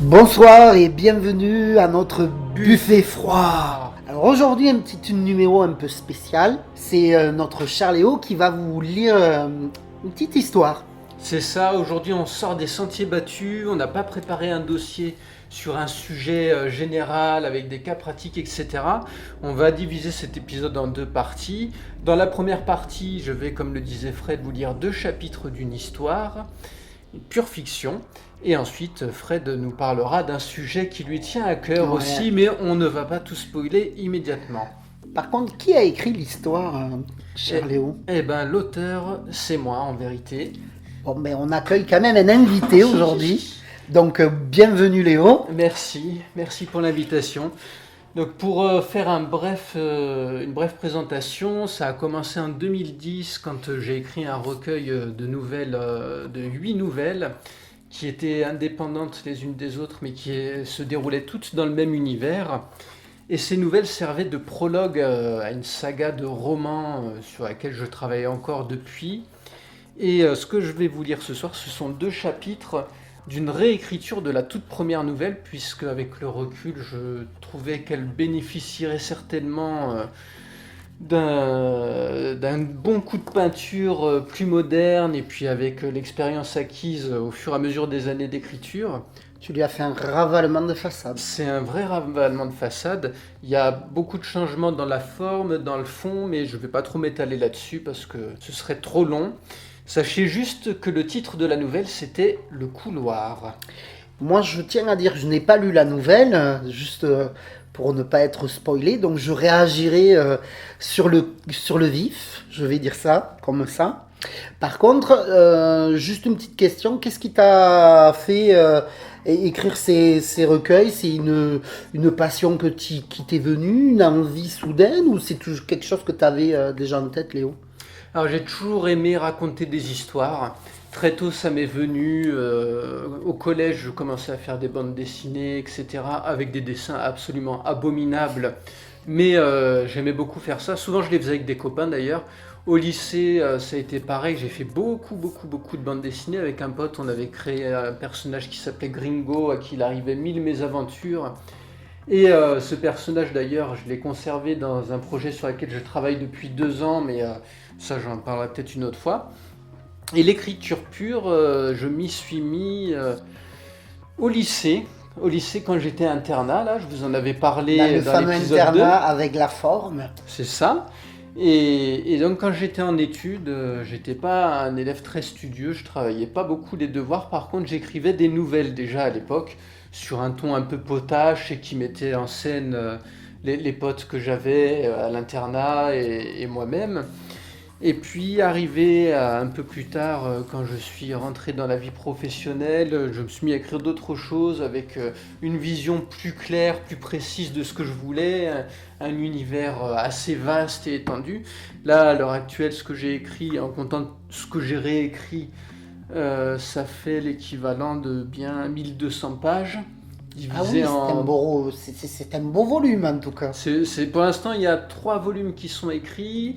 Bonsoir et bienvenue à notre buffet froid. Froid. Alors aujourd'hui un petit numéro un peu spécial. C'est notre Charléo qui va vous lire une petite histoire. C'est ça, aujourd'hui on sort des sentiers battus, on n'a pas préparé un dossier sur un sujet général avec des cas pratiques, etc. On va diviser cet épisode en deux parties. Dans la première partie, je vais, comme le disait Fred, vous lire 2 chapitres d'une histoire, une pure fiction. Et ensuite, Fred nous parlera d'un sujet qui lui tient à cœur Ouais. aussi, mais on ne va pas tout spoiler immédiatement. Par contre, qui a écrit l'histoire, cher Léo? Eh ben, l'auteur, c'est moi en vérité. Bon, ben on accueille quand même un invité aujourd'hui. Donc bienvenue Léo. Merci pour l'invitation. Donc pour faire une brève présentation, ça a commencé en 2010 quand j'ai écrit un recueil de nouvelles, de 8 nouvelles qui étaient indépendantes les unes des autres mais qui se déroulaient toutes dans le même univers. Et ces nouvelles servaient de prologue à une saga de romans sur laquelle je travaille encore depuis. Et ce que je vais vous lire ce soir, ce sont 2 chapitres d'une réécriture de la toute première nouvelle, puisque avec le recul, je trouvais qu'elle bénéficierait certainement d'un bon coup de peinture plus moderne, et puis avec l'expérience acquise au fur et à mesure des années d'écriture. Tu lui as fait un ravalement de façade. C'est un vrai ravalement de façade. Il y a beaucoup de changements dans la forme, dans le fond, mais je ne vais pas trop m'étaler là-dessus parce que ce serait trop long. Sachez juste que le titre de la nouvelle, c'était Le Couloir. Moi, je tiens à dire que je n'ai pas lu la nouvelle, juste pour ne pas être spoilé, donc je réagirai sur le vif, je vais dire ça, comme ça. Par contre, juste une petite question, qu'est-ce qui t'a fait écrire ces recueils? C'est une passion qui t'est venue, une envie soudaine, ou c'est toujours quelque chose que tu avais déjà en tête, Léo? Alors j'ai toujours aimé raconter des histoires. Très tôt, ça m'est venu. Au collège, je commençais à faire des bandes dessinées, etc., avec des dessins absolument abominables. Mais j'aimais beaucoup faire ça. Souvent, je les faisais avec des copains d'ailleurs. Au lycée, ça a été pareil. J'ai fait beaucoup de bandes dessinées avec un pote. On avait créé un personnage qui s'appelait Gringo, à qui il arrivait 1000 mésaventures. Et ce personnage d'ailleurs, je l'ai conservé dans un projet sur lequel je travaille depuis 2 ans, mais ça j'en parlerai peut-être une autre fois. Et l'écriture pure, je m'y suis mis au lycée. Au lycée quand j'étais internat, là, je vous en avais parlé Dans le dans fameux l'épisode 2. internat avec la forme. C'est ça. Et donc quand j'étais en études, j'étais pas un élève très studieux, je travaillais pas beaucoup les devoirs, par contre j'écrivais des nouvelles déjà à l'époque, sur un ton un peu potache et qui mettait en scène les potes que j'avais à l'internat et moi-même. Et puis arrivé un peu plus tard, quand je suis rentré dans la vie professionnelle, je me suis mis à écrire d'autres choses avec une vision plus claire, plus précise de ce que je voulais, un univers assez vaste et étendu. Là, à l'heure actuelle, ce que j'ai écrit, en comptant ce que j'ai réécrit, ça fait l'équivalent de bien 1200 pages, Ah oui, divisé en... c'est un beau volume en tout cas. Pour l'instant, il y a 3 volumes qui sont écrits.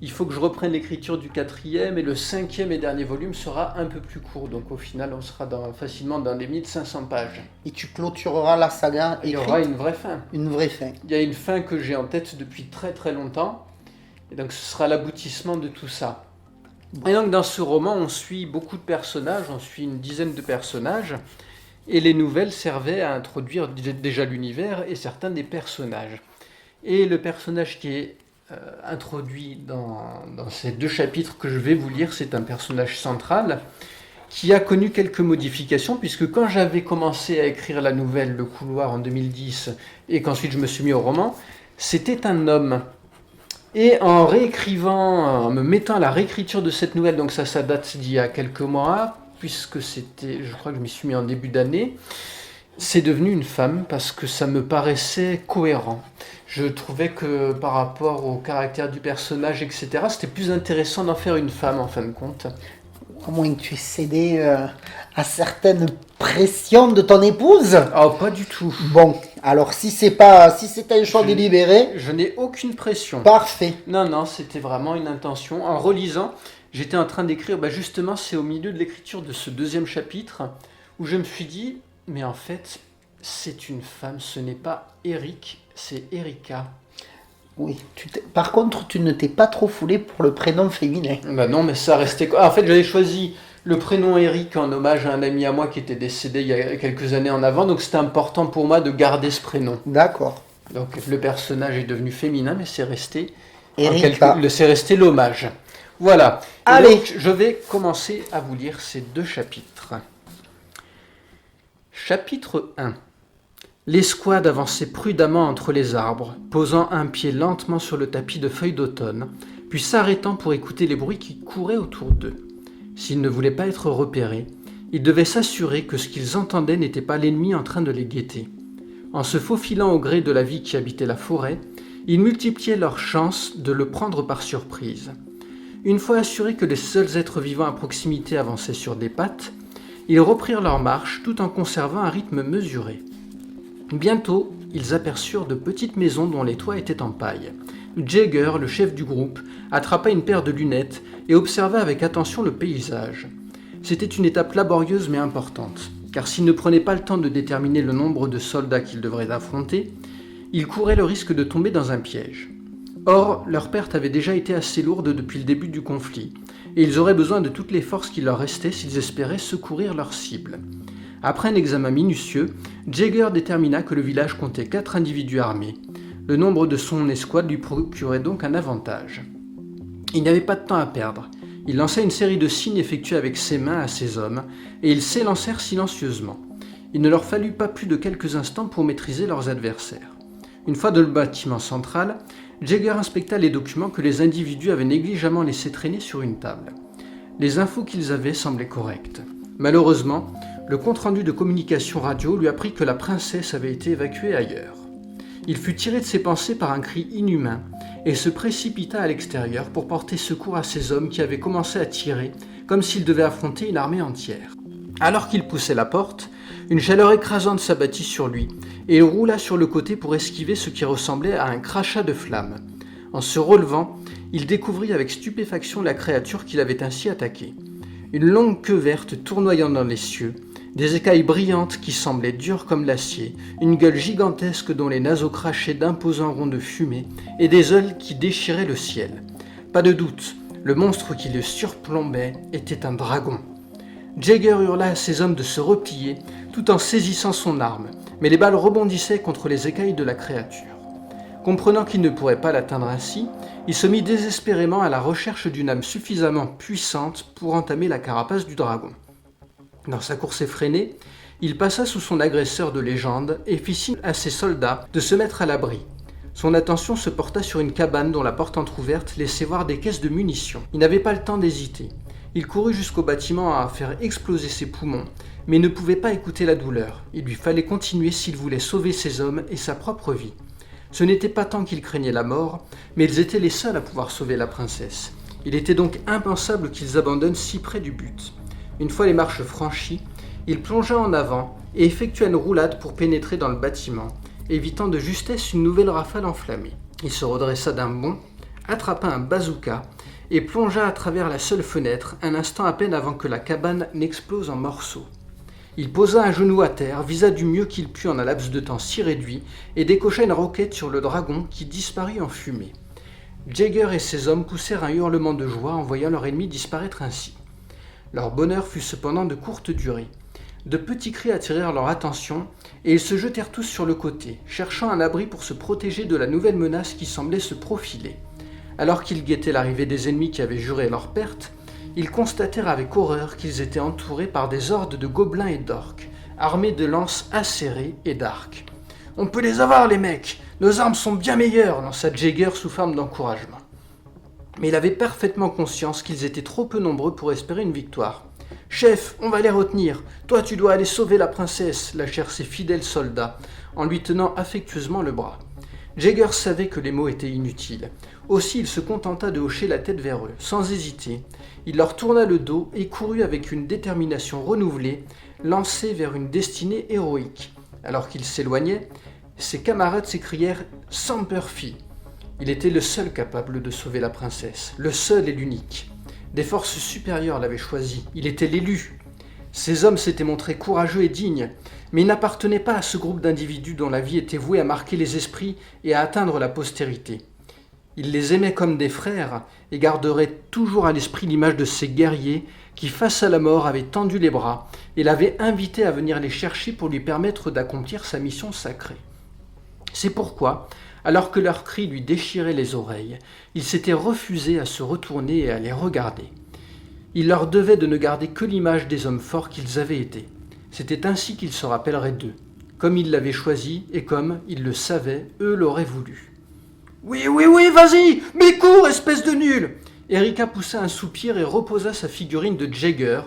Il faut que je reprenne l'écriture du 4e et le 5e et dernier volume sera un peu plus court. Donc au final, on sera facilement dans les 1500 pages. Et tu clôtureras la saga Il y écrite, aura une vraie fin. une vraie fin. Il y a une fin que j'ai en tête depuis très longtemps. Et donc ce sera l'aboutissement de tout ça. Et donc dans ce roman, on suit beaucoup de personnages, on suit une dizaine de personnages. Et les nouvelles servaient à introduire déjà l'univers et certains des personnages. Et le personnage qui est introduit dans ces 2 chapitres que je vais vous lire, c'est un personnage central qui a connu quelques modifications, puisque quand j'avais commencé à écrire la nouvelle Le Couloir en 2010, et qu'ensuite je me suis mis au roman, c'était un homme. Et en réécrivant, en me mettant à la réécriture de cette nouvelle, donc ça date d'il y a quelques mois, puisque c'était, je crois que je m'y suis mis en début d'année, c'est devenu une femme parce que ça me paraissait cohérent. Je trouvais que par rapport au caractère du personnage, etc., c'était plus intéressant d'en faire une femme en fin de compte. À moins que tu aies cédé à certaines pressions de ton épouse. Oh, pas du tout. Bon, alors si c'est un choix délibéré, Je n'ai aucune pression. parfait. Non, c'était vraiment une intention. En relisant, j'étais en train d'écrire, justement, c'est au milieu de l'écriture de ce 2e chapitre où je me suis dit, mais en fait, c'est une femme, ce n'est pas Eric, c'est Erika. Oui. Par contre, tu ne t'es pas trop foulé pour le prénom féminin. Bah non, mais ça restait quoi? En fait, j'avais choisi le prénom Eric en hommage à un ami à moi qui était décédé il y a quelques années en avant, donc c'était important pour moi de garder ce prénom. D'accord. Donc le personnage est devenu féminin, mais c'est resté, Erika. c'est resté l'hommage. Voilà. Et Allez. donc, je vais commencer à vous lire ces 2 chapitres. Chapitre 1. L'escouade avançait prudemment entre les arbres, posant un pied lentement sur le tapis de feuilles d'automne, puis s'arrêtant pour écouter les bruits qui couraient autour d'eux. S'ils ne voulaient pas être repérés, ils devaient s'assurer que ce qu'ils entendaient n'était pas l'ennemi en train de les guetter. En se faufilant au gré de la vie qui habitait la forêt, ils multipliaient leurs chances de le prendre par surprise. Une fois assurés que les seuls êtres vivants à proximité avançaient sur des pattes, ils reprirent leur marche tout en conservant un rythme mesuré. Bientôt, ils aperçurent de petites maisons dont les toits étaient en paille. Jagger, le chef du groupe, attrapa une paire de lunettes et observa avec attention le paysage. C'était une étape laborieuse mais importante, car s'ils ne prenaient pas le temps de déterminer le nombre de soldats qu'ils devraient affronter, ils couraient le risque de tomber dans un piège. Or, leur perte avait déjà été assez lourde depuis le début du conflit, et ils auraient besoin de toutes les forces qui leur restaient s'ils espéraient secourir leur cible. Après un examen minutieux, Jagger détermina que le village comptait 4 individus armés. Le nombre de son escouade lui procurait donc un avantage. Il n'avait pas de temps à perdre. Il lança une série de signes effectués avec ses mains à ses hommes, et ils s'élancèrent silencieusement. Il ne leur fallut pas plus de quelques instants pour maîtriser leurs adversaires. Une fois dans le bâtiment central, Jagger inspecta les documents que les individus avaient négligemment laissés traîner sur une table. Les infos qu'ils avaient semblaient correctes. Malheureusement, le compte-rendu de communication radio lui apprit que la princesse avait été évacuée ailleurs. Il fut tiré de ses pensées par un cri inhumain et se précipita à l'extérieur pour porter secours à ses hommes qui avaient commencé à tirer comme s'ils devaient affronter une armée entière. Alors qu'il poussait la porte, une chaleur écrasante s'abattit sur lui et il roula sur le côté pour esquiver ce qui ressemblait à un crachat de flammes. En se relevant, il découvrit avec stupéfaction la créature qu'il avait ainsi attaquée. Une longue queue verte tournoyant dans les cieux, des écailles brillantes qui semblaient dures comme l'acier, une gueule gigantesque dont les naseaux crachaient d'imposants ronds de fumée et des ailes qui déchiraient le ciel. Pas de doute, le monstre qui le surplombait était un dragon. Jagger hurla à ses hommes de se replier tout en saisissant son arme, mais les balles rebondissaient contre les écailles de la créature. Comprenant qu'il ne pourrait pas l'atteindre ainsi, il se mit désespérément à la recherche d'une âme suffisamment puissante pour entamer la carapace du dragon. Dans sa course effrénée, il passa sous son agresseur de légende et fit signe à ses soldats de se mettre à l'abri. Son attention se porta sur une cabane dont la porte entr'ouverte laissait voir des caisses de munitions. Il n'avait pas le temps d'hésiter. Il courut jusqu'au bâtiment à faire exploser ses poumons, mais ne pouvait pas écouter la douleur. Il lui fallait continuer s'il voulait sauver ses hommes et sa propre vie. Ce n'était pas tant qu'ils craignaient la mort, mais ils étaient les seuls à pouvoir sauver la princesse. Il était donc impensable qu'ils abandonnent si près du but. Une fois les marches franchies, il plongea en avant et effectua une roulade pour pénétrer dans le bâtiment, évitant de justesse une nouvelle rafale enflammée. Il se redressa d'un bond, attrapa un bazooka et plongea à travers la seule fenêtre un instant à peine avant que la cabane n'explose en morceaux. Il posa un genou à terre, visa du mieux qu'il put en un laps de temps si réduit et décocha une roquette sur le dragon qui disparut en fumée. Jagger et ses hommes poussèrent un hurlement de joie en voyant leur ennemi disparaître ainsi. Leur bonheur fut cependant de courte durée. De petits cris attirèrent leur attention et ils se jetèrent tous sur le côté, cherchant un abri pour se protéger de la nouvelle menace qui semblait se profiler. Alors qu'ils guettaient l'arrivée des ennemis qui avaient juré leur perte, ils constatèrent avec horreur qu'ils étaient entourés par des hordes de gobelins et d'orques, armés de lances acérées et d'arcs. « On peut les avoir, les mecs! Nos armes sont bien meilleures !» lança Jagger sous forme d'encouragement. Mais il avait parfaitement conscience qu'ils étaient trop peu nombreux pour espérer une victoire. « Chef, on va les retenir. Toi, tu dois aller sauver la princesse !» lâchèrent ses fidèles soldats, en lui tenant affectueusement le bras. Jagger savait que les mots étaient inutiles. Aussi, il se contenta de hocher la tête vers eux, sans hésiter. Il leur tourna le dos et courut avec une détermination renouvelée, lancé vers une destinée héroïque. Alors qu'il s'éloignait, ses camarades s'écrièrent « Semper Fi !» Il était le seul capable de sauver la princesse, le seul et l'unique. Des forces supérieures l'avaient choisi, il était l'élu. Ces hommes s'étaient montrés courageux et dignes, mais ils n'appartenaient pas à ce groupe d'individus dont la vie était vouée à marquer les esprits et à atteindre la postérité. Il les aimait comme des frères et garderait toujours à l'esprit l'image de ces guerriers qui, face à la mort, avaient tendu les bras et l'avaient invité à venir les chercher pour lui permettre d'accomplir sa mission sacrée. C'est pourquoi, alors que leurs cris lui déchiraient les oreilles, il s'était refusé à se retourner et à les regarder. Il leur devait de ne garder que l'image des hommes forts qu'ils avaient été. C'était ainsi qu'ils se rappelleraient d'eux, comme ils l'avaient choisi et comme, ils le savaient, eux l'auraient voulu. « Oui, vas-y, mais cours, espèce de nul !» Erika poussa un soupir et reposa sa figurine de Jagger,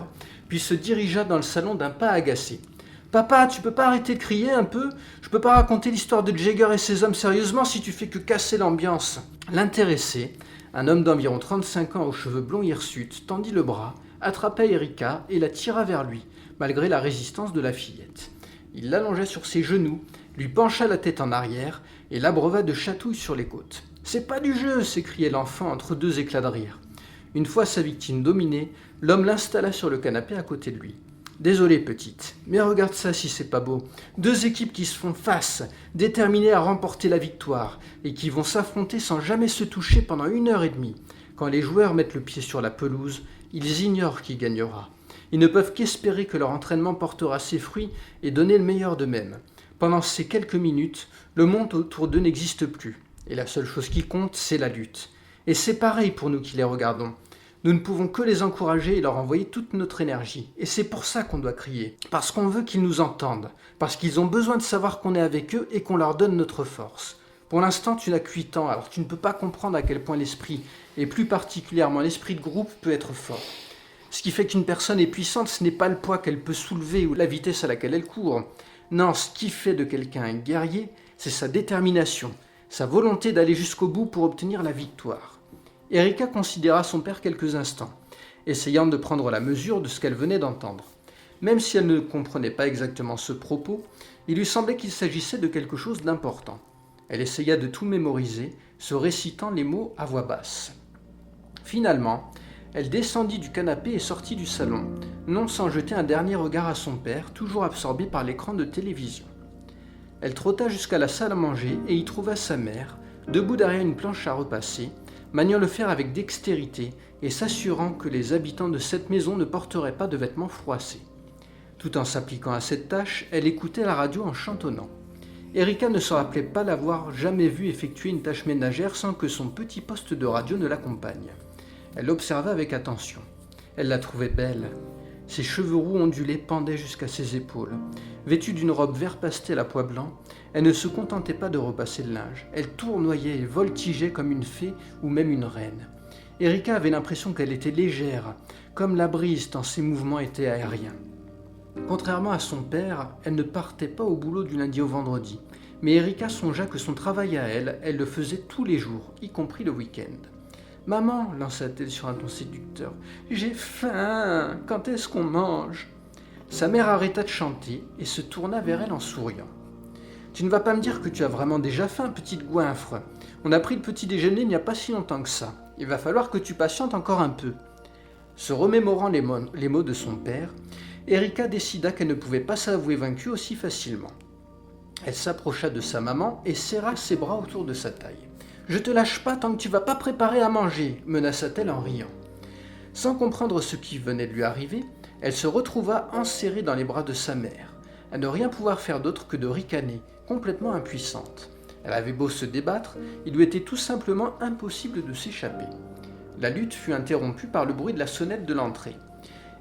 puis se dirigea dans le salon d'un pas agacé. « Papa, tu peux pas arrêter de crier un peu ? Je peux pas raconter l'histoire de Jagger et ses hommes sérieusement si tu fais que casser l'ambiance. » L'intéressé, un homme d'environ 35 ans aux cheveux blonds hirsutes, tendit le bras, attrapa Erika et la tira vers lui, malgré la résistance de la fillette. Il l'allongea sur ses genoux, lui pencha la tête en arrière et l'abreuva de chatouilles sur les côtes. « C'est pas du jeu !» s'écriait l'enfant entre deux éclats de rire. Une fois sa victime dominée, l'homme l'installa sur le canapé à côté de lui. « Désolé, petite, mais regarde ça si c'est pas beau. Deux équipes qui se font face, déterminées à remporter la victoire, et qui vont s'affronter sans jamais se toucher pendant 1h30. Quand les joueurs mettent le pied sur la pelouse, ils ignorent qui gagnera. Ils ne peuvent qu'espérer que leur entraînement portera ses fruits et donner le meilleur d'eux-mêmes. Pendant ces quelques minutes, le monde autour d'eux n'existe plus. Et la seule chose qui compte, c'est la lutte. Et c'est pareil pour nous qui les regardons. Nous ne pouvons que les encourager et leur envoyer toute notre énergie. Et c'est pour ça qu'on doit crier. Parce qu'on veut qu'ils nous entendent. Parce qu'ils ont besoin de savoir qu'on est avec eux et qu'on leur donne notre force. Pour l'instant, tu n'as que 8 ans, alors tu ne peux pas comprendre à quel point l'esprit, et plus particulièrement l'esprit de groupe, peut être fort. Ce qui fait qu'une personne est puissante, ce n'est pas le poids qu'elle peut soulever ou la vitesse à laquelle elle court. Non, ce qui fait de quelqu'un un guerrier, c'est sa détermination, sa volonté d'aller jusqu'au bout pour obtenir la victoire. Erika considéra son père quelques instants, essayant de prendre la mesure de ce qu'elle venait d'entendre. Même si elle ne comprenait pas exactement ce propos, il lui semblait qu'il s'agissait de quelque chose d'important. Elle essaya de tout mémoriser, se récitant les mots à voix basse. Finalement, elle descendit du canapé et sortit du salon, non sans jeter un dernier regard à son père, toujours absorbé par l'écran de télévision. Elle trotta jusqu'à la salle à manger et y trouva sa mère, debout derrière une planche à repasser, maniant le fer avec dextérité et s'assurant que les habitants de cette maison ne porteraient pas de vêtements froissés. Tout en s'appliquant à cette tâche, elle écoutait la radio en chantonnant. Erika ne se rappelait pas l'avoir jamais vue effectuer une tâche ménagère sans que son petit poste de radio ne l'accompagne. Elle l'observa avec attention. Elle la trouvait belle. Ses cheveux roux ondulés pendaient jusqu'à ses épaules. Vêtue d'une robe vert pastel à pois blancs, elle ne se contentait pas de repasser le linge. Elle tournoyait et voltigeait comme une fée ou même une reine. Erika avait l'impression qu'elle était légère, comme la brise tant ses mouvements étaient aériens. Contrairement à son père, elle ne partait pas au boulot du lundi au vendredi. Mais Erika songea que son travail à elle, elle le faisait tous les jours, y compris le week-end. « Maman, lança-t-elle sur un ton séducteur, j'ai faim, quand est-ce qu'on mange ?» Sa mère arrêta de chanter et se tourna vers elle en souriant. « Tu ne vas pas me dire que tu as vraiment déjà faim, petite goinfre. On a pris le petit déjeuner il n'y a pas si longtemps que ça. Il va falloir que tu patientes encore un peu. » Se remémorant les mots de son père, Erika décida qu'elle ne pouvait pas s'avouer vaincue aussi facilement. Elle s'approcha de sa maman et serra ses bras autour de sa taille. « Je te lâche pas tant que tu vas pas préparer à manger !» menaça-t-elle en riant. Sans comprendre ce qui venait de lui arriver, elle se retrouva enserrée dans les bras de sa mère, à ne rien pouvoir faire d'autre que de ricaner, complètement impuissante. Elle avait beau se débattre, il lui était tout simplement impossible de s'échapper. La lutte fut interrompue par le bruit de la sonnette de l'entrée.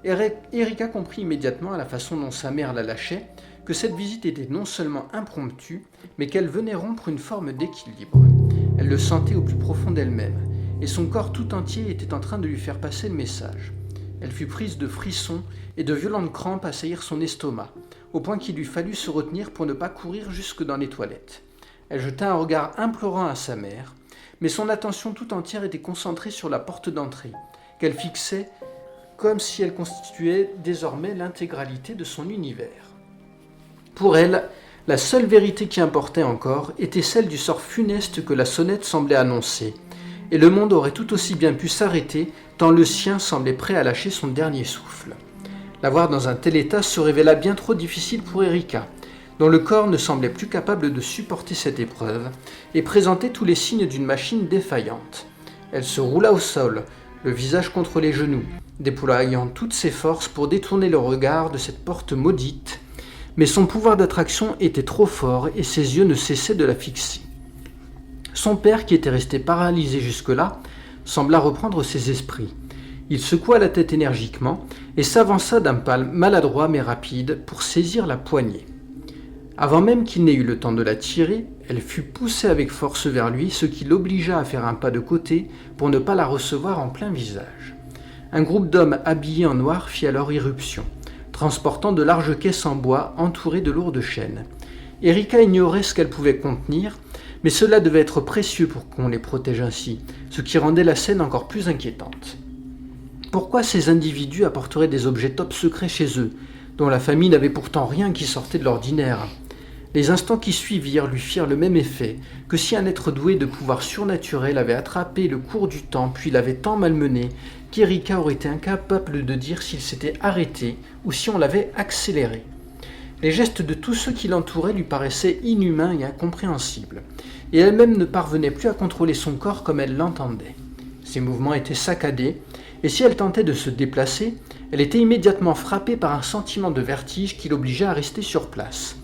Erika comprit immédiatement, à la façon dont sa mère la lâchait, que cette visite était non seulement impromptue, mais qu'elle venait rompre une forme d'équilibre. Elle le sentait au plus profond d'elle-même, et son corps tout entier était en train de lui faire passer le message. Elle fut prise de frissons et de violentes crampes assaillirent son estomac, au point qu'il lui fallut se retenir pour ne pas courir jusque dans les toilettes. Elle jeta un regard implorant à sa mère, mais son attention tout entière était concentrée sur la porte d'entrée, qu'elle fixait comme si elle constituait désormais l'intégralité de son univers. Pour elle, la seule vérité qui importait encore était celle du sort funeste que la sonnette semblait annoncer, et le monde aurait tout aussi bien pu s'arrêter tant le sien semblait prêt à lâcher son dernier souffle. La voir dans un tel état se révéla bien trop difficile pour Erika, dont le corps ne semblait plus capable de supporter cette épreuve et présentait tous les signes d'une machine défaillante. Elle se roula au sol, le visage contre les genoux, déployant toutes ses forces pour détourner le regard de cette porte maudite, mais son pouvoir d'attraction était trop fort et ses yeux ne cessaient de la fixer. Son père, qui était resté paralysé jusque-là, sembla reprendre ses esprits. Il secoua la tête énergiquement et s'avança d'un pas maladroit mais rapide pour saisir la poignée. Avant même qu'il n'ait eu le temps de la tirer, elle fut poussée avec force vers lui, ce qui l'obligea à faire un pas de côté pour ne pas la recevoir en plein visage. Un groupe d'hommes habillés en noir fit alors irruption, transportant de larges caisses en bois entourées de lourdes chaînes. Erika ignorait ce qu'elles pouvaient contenir, mais cela devait être précieux pour qu'on les protège ainsi, ce qui rendait la scène encore plus inquiétante. Pourquoi ces individus apporteraient des objets top secrets chez eux, dont la famille n'avait pourtant rien qui sortait de l'ordinaire ? Les instants qui suivirent lui firent le même effet que si un être doué de pouvoirs surnaturels avait attrapé le cours du temps puis l'avait tant malmené qu'Erika aurait été incapable de dire s'il s'était arrêté ou si on l'avait accéléré. Les gestes de tous ceux qui l'entouraient lui paraissaient inhumains et incompréhensibles, et elle-même ne parvenait plus à contrôler son corps comme elle l'entendait. Ses mouvements étaient saccadés, et si elle tentait de se déplacer, elle était immédiatement frappée par un sentiment de vertige qui l'obligeait à rester sur place.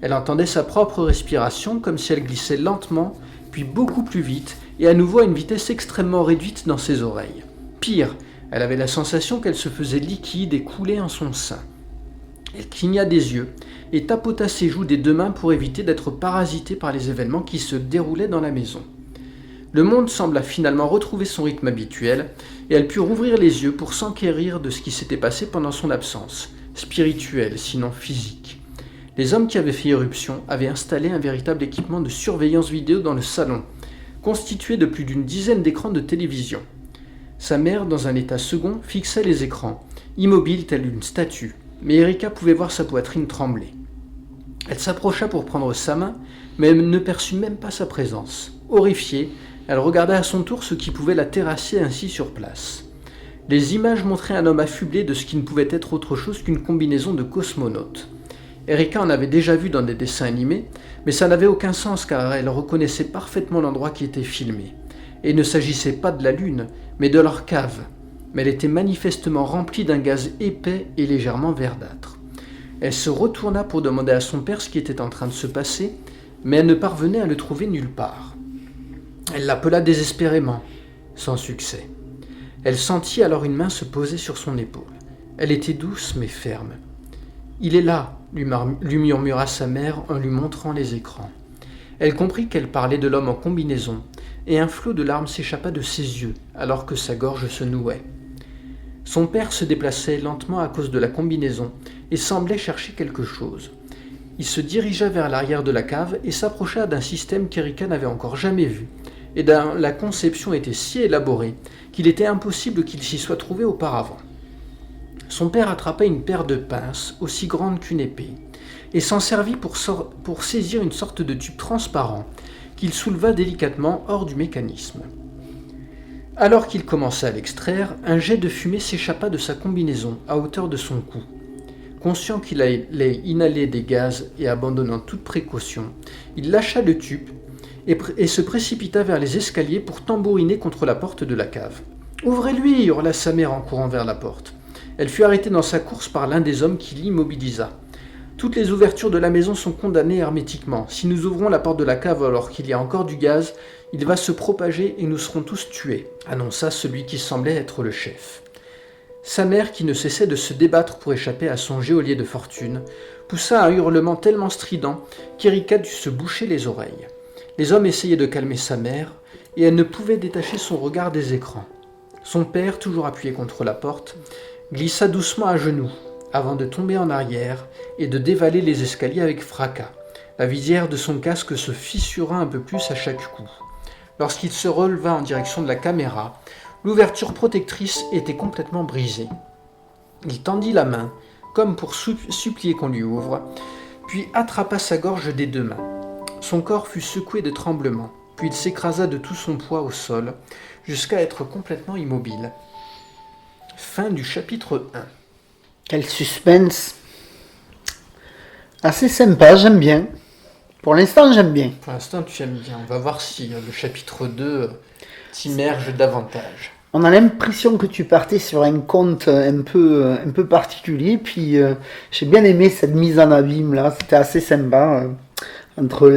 Elle entendait sa propre respiration comme si elle glissait lentement, puis beaucoup plus vite, et à nouveau à une vitesse extrêmement réduite dans ses oreilles. Pire, elle avait la sensation qu'elle se faisait liquide et coulait en son sein. Elle cligna des yeux et tapota ses joues des deux mains pour éviter d'être parasitée par les événements qui se déroulaient dans la maison. Le monde sembla finalement retrouver son rythme habituel, et elle put rouvrir les yeux pour s'enquérir de ce qui s'était passé pendant son absence, spirituelle sinon physique. Les hommes qui avaient fait irruption avaient installé un véritable équipement de surveillance vidéo dans le salon, constitué de plus d'une dizaine d'écrans de télévision. Sa mère, dans un état second, fixait les écrans, immobile telle une statue, mais Erika pouvait voir sa poitrine trembler. Elle s'approcha pour prendre sa main, mais elle ne perçut même pas sa présence. Horrifiée, elle regarda à son tour ce qui pouvait la terrasser ainsi sur place. Les images montraient un homme affublé de ce qui ne pouvait être autre chose qu'une combinaison de cosmonaute. Erika en avait déjà vu dans des dessins animés, mais ça n'avait aucun sens car elle reconnaissait parfaitement l'endroit qui était filmé. Et il ne s'agissait pas de la Lune, mais de leur cave. Mais elle était manifestement remplie d'un gaz épais et légèrement verdâtre. Elle se retourna pour demander à son père ce qui était en train de se passer, mais elle ne parvenait à le trouver nulle part. Elle l'appela désespérément, sans succès. Elle sentit alors une main se poser sur son épaule. Elle était douce mais ferme. « Il est là », lui murmura sa mère en lui montrant les écrans. Elle comprit qu'elle parlait de l'homme en combinaison, et un flot de larmes s'échappa de ses yeux alors que sa gorge se nouait. Son père se déplaçait lentement à cause de la combinaison et semblait chercher quelque chose. Il se dirigea vers l'arrière de la cave et s'approcha d'un système qu'Erika n'avait encore jamais vu, et dont la conception était si élaborée qu'il était impossible qu'il s'y soit trouvé auparavant. Son père attrapa une paire de pinces aussi grande qu'une épée et s'en servit pour saisir une sorte de tube transparent qu'il souleva délicatement hors du mécanisme. Alors qu'il commençait à l'extraire, un jet de fumée s'échappa de sa combinaison à hauteur de son cou. Conscient qu'il allait inhaler des gaz et abandonnant toute précaution, il lâcha le tube et se précipita vers les escaliers pour tambouriner contre la porte de la cave. « Ouvrez-lui » hurla sa mère en courant vers la porte. Elle fut arrêtée dans sa course par l'un des hommes qui l'immobilisa. « Toutes les ouvertures de la maison sont condamnées hermétiquement. Si nous ouvrons la porte de la cave alors qu'il y a encore du gaz, il va se propager et nous serons tous tués », annonça celui qui semblait être le chef. Sa mère, qui ne cessait de se débattre pour échapper à son geôlier de fortune, poussa un hurlement tellement strident qu'Erika dut se boucher les oreilles. Les hommes essayaient de calmer sa mère, et elle ne pouvait détacher son regard des écrans. Son père, toujours appuyé contre la porte, glissa doucement à genoux, avant de tomber en arrière et de dévaler les escaliers avec fracas. La visière de son casque se fissura un peu plus à chaque coup. Lorsqu'il se releva en direction de la caméra, l'ouverture protectrice était complètement brisée. Il tendit la main, comme pour supplier qu'on lui ouvre, puis attrapa sa gorge des deux mains. Son corps fut secoué de tremblements, puis il s'écrasa de tout son poids au sol, jusqu'à être complètement immobile. Fin du chapitre 1. Quel suspense. Assez sympa, j'aime bien. Pour l'instant, j'aime bien. Pour l'instant, tu aimes bien. On va voir si le chapitre 2 t'immerge davantage. On a l'impression que tu partais sur un conte un peu particulier, puis j'ai bien aimé cette mise en abîme là, c'était assez sympa. Entre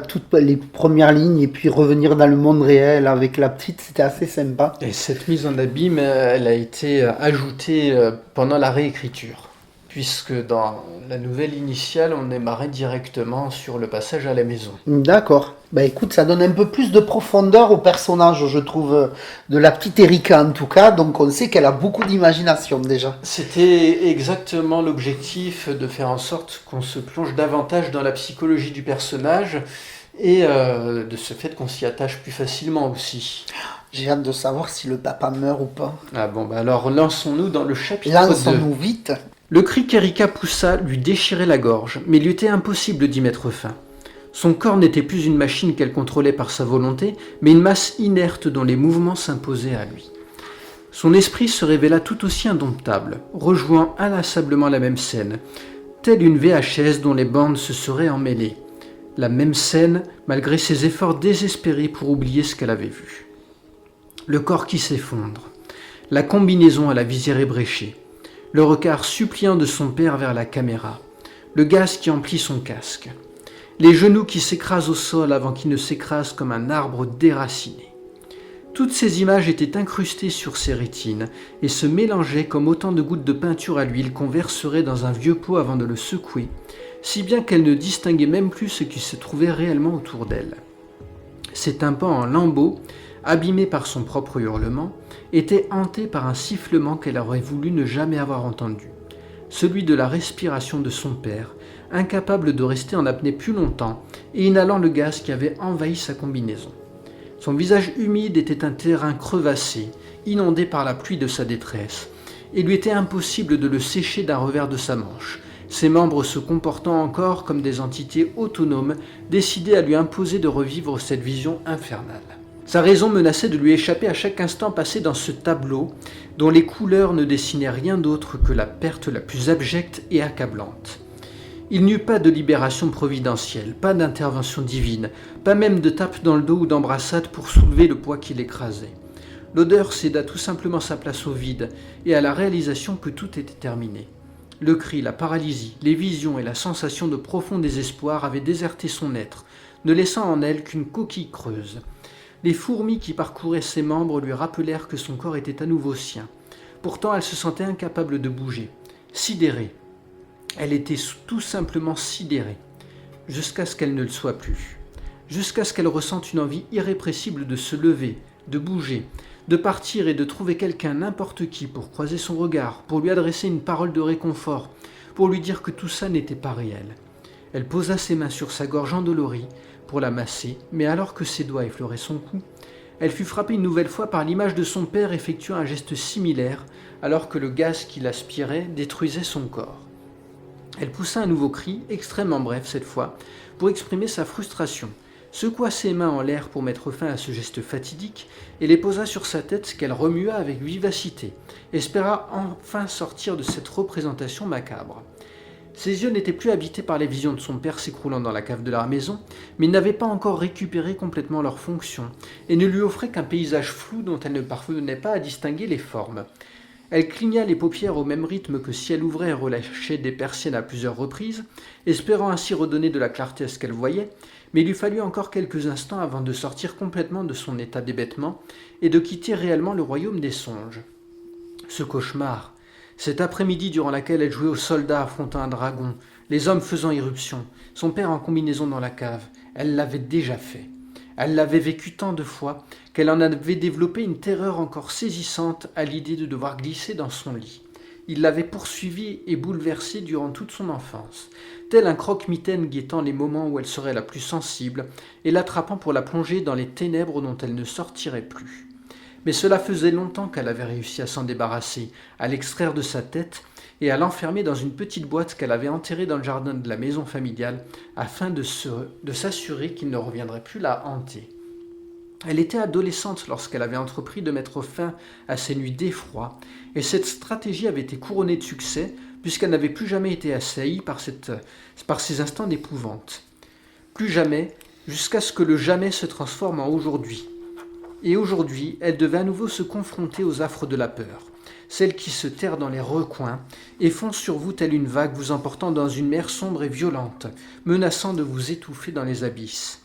toutes les premières lignes et puis revenir dans le monde réel avec la petite, c'était assez sympa. Et cette mise en abîme, elle a été ajoutée pendant la réécriture, puisque dans la nouvelle initiale, on démarrait directement sur le passage à la maison. D'accord. Bah écoute, ça donne un peu plus de profondeur au personnage, je trouve, de la petite Erika en tout cas, donc on sait qu'elle a beaucoup d'imagination déjà. C'était exactement l'objectif de faire en sorte qu'on se plonge davantage dans la psychologie du personnage et de ce fait qu'on s'y attache plus facilement aussi. J'ai hâte de savoir si le papa meurt ou pas. Ah bon, bah alors lançons-nous dans le chapitre 2. Lançons-nous vite. Le cri qu'Erika poussa lui déchirait la gorge, mais il lui était impossible d'y mettre fin. Son corps n'était plus une machine qu'elle contrôlait par sa volonté, mais une masse inerte dont les mouvements s'imposaient à lui. Son esprit se révéla tout aussi indomptable, rejouant inlassablement la même scène, telle une VHS dont les bandes se seraient emmêlées. La même scène, malgré ses efforts désespérés pour oublier ce qu'elle avait vu. Le corps qui s'effondre, la combinaison à la visière ébréchée, le regard suppliant de son père vers la caméra, le gaz qui emplit son casque, les genoux qui s'écrasent au sol avant qu'ils ne s'écrasent comme un arbre déraciné. Toutes ces images étaient incrustées sur ses rétines et se mélangeaient comme autant de gouttes de peinture à l'huile qu'on verserait dans un vieux pot avant de le secouer, si bien qu'elle ne distinguait même plus ce qui se trouvait réellement autour d'elle. Ses tympans en lambeaux, abîmés par son propre hurlement, étaient hantés par un sifflement qu'elle aurait voulu ne jamais avoir entendu, celui de la respiration de son père, incapable de rester en apnée plus longtemps et inhalant le gaz qui avait envahi sa combinaison. Son visage humide était un terrain crevassé, inondé par la pluie de sa détresse. Il lui était impossible de le sécher d'un revers de sa manche, ses membres se comportant encore comme des entités autonomes décidées à lui imposer de revivre cette vision infernale. Sa raison menaçait de lui échapper à chaque instant passé dans ce tableau dont les couleurs ne dessinaient rien d'autre que la perte la plus abjecte et accablante. Il n'y eut pas de libération providentielle, pas d'intervention divine, pas même de tape dans le dos ou d'embrassade pour soulever le poids qui l'écrasait. L'odeur céda tout simplement sa place au vide et à la réalisation que tout était terminé. Le cri, la paralysie, les visions et la sensation de profond désespoir avaient déserté son être, ne laissant en elle qu'une coquille creuse. Les fourmis qui parcouraient ses membres lui rappelèrent que son corps était à nouveau sien. Pourtant, elle se sentait incapable de bouger, sidérée. Elle était tout simplement sidérée, jusqu'à ce qu'elle ne le soit plus, jusqu'à ce qu'elle ressente une envie irrépressible de se lever, de bouger, de partir et de trouver quelqu'un, n'importe qui, pour croiser son regard, pour lui adresser une parole de réconfort, pour lui dire que tout ça n'était pas réel. Elle posa ses mains sur sa gorge endolorie pour la masser, mais alors que ses doigts effleuraient son cou, elle fut frappée une nouvelle fois par l'image de son père effectuant un geste similaire, alors que le gaz qui l'aspirait détruisait son corps. Elle poussa un nouveau cri, extrêmement bref cette fois, pour exprimer sa frustration, secoua ses mains en l'air pour mettre fin à ce geste fatidique et les posa sur sa tête qu'elle remua avec vivacité, espéra enfin sortir de cette représentation macabre. Ses yeux n'étaient plus habités par les visions de son père s'écroulant dans la cave de la maison, mais ils n'avaient pas encore récupéré complètement leur fonction et ne lui offraient qu'un paysage flou dont elle ne parvenait pas à distinguer les formes. Elle cligna les paupières au même rythme que si elle ouvrait et relâchait des persiennes à plusieurs reprises, espérant ainsi redonner de la clarté à ce qu'elle voyait, mais il lui fallut encore quelques instants avant de sortir complètement de son état d'hébétement et de quitter réellement le royaume des songes. Ce cauchemar, cet après-midi durant laquelle elle jouait aux soldats affrontant un dragon, les hommes faisant irruption, son père en combinaison dans la cave, elle l'avait déjà fait. Elle l'avait vécu tant de fois qu'elle en avait développé une terreur encore saisissante à l'idée de devoir glisser dans son lit. Il l'avait poursuivie et bouleversée durant toute son enfance, tel un croque-mitaine guettant les moments où elle serait la plus sensible et l'attrapant pour la plonger dans les ténèbres dont elle ne sortirait plus. Mais cela faisait longtemps qu'elle avait réussi à s'en débarrasser, à l'extraire de sa tête et à l'enfermer dans une petite boîte qu'elle avait enterrée dans le jardin de la maison familiale afin de s'assurer qu'il ne reviendrait plus la hanter. Elle était adolescente lorsqu'elle avait entrepris de mettre fin à ses nuits d'effroi, et cette stratégie avait été couronnée de succès puisqu'elle n'avait plus jamais été assaillie par ces instants d'épouvante. Plus jamais, jusqu'à ce que le jamais se transforme en aujourd'hui. Et aujourd'hui, elle devait à nouveau se confronter aux affres de la peur, celles qui se terrent dans les recoins et foncent sur vous telle une vague vous emportant dans une mer sombre et violente, menaçant de vous étouffer dans les abysses.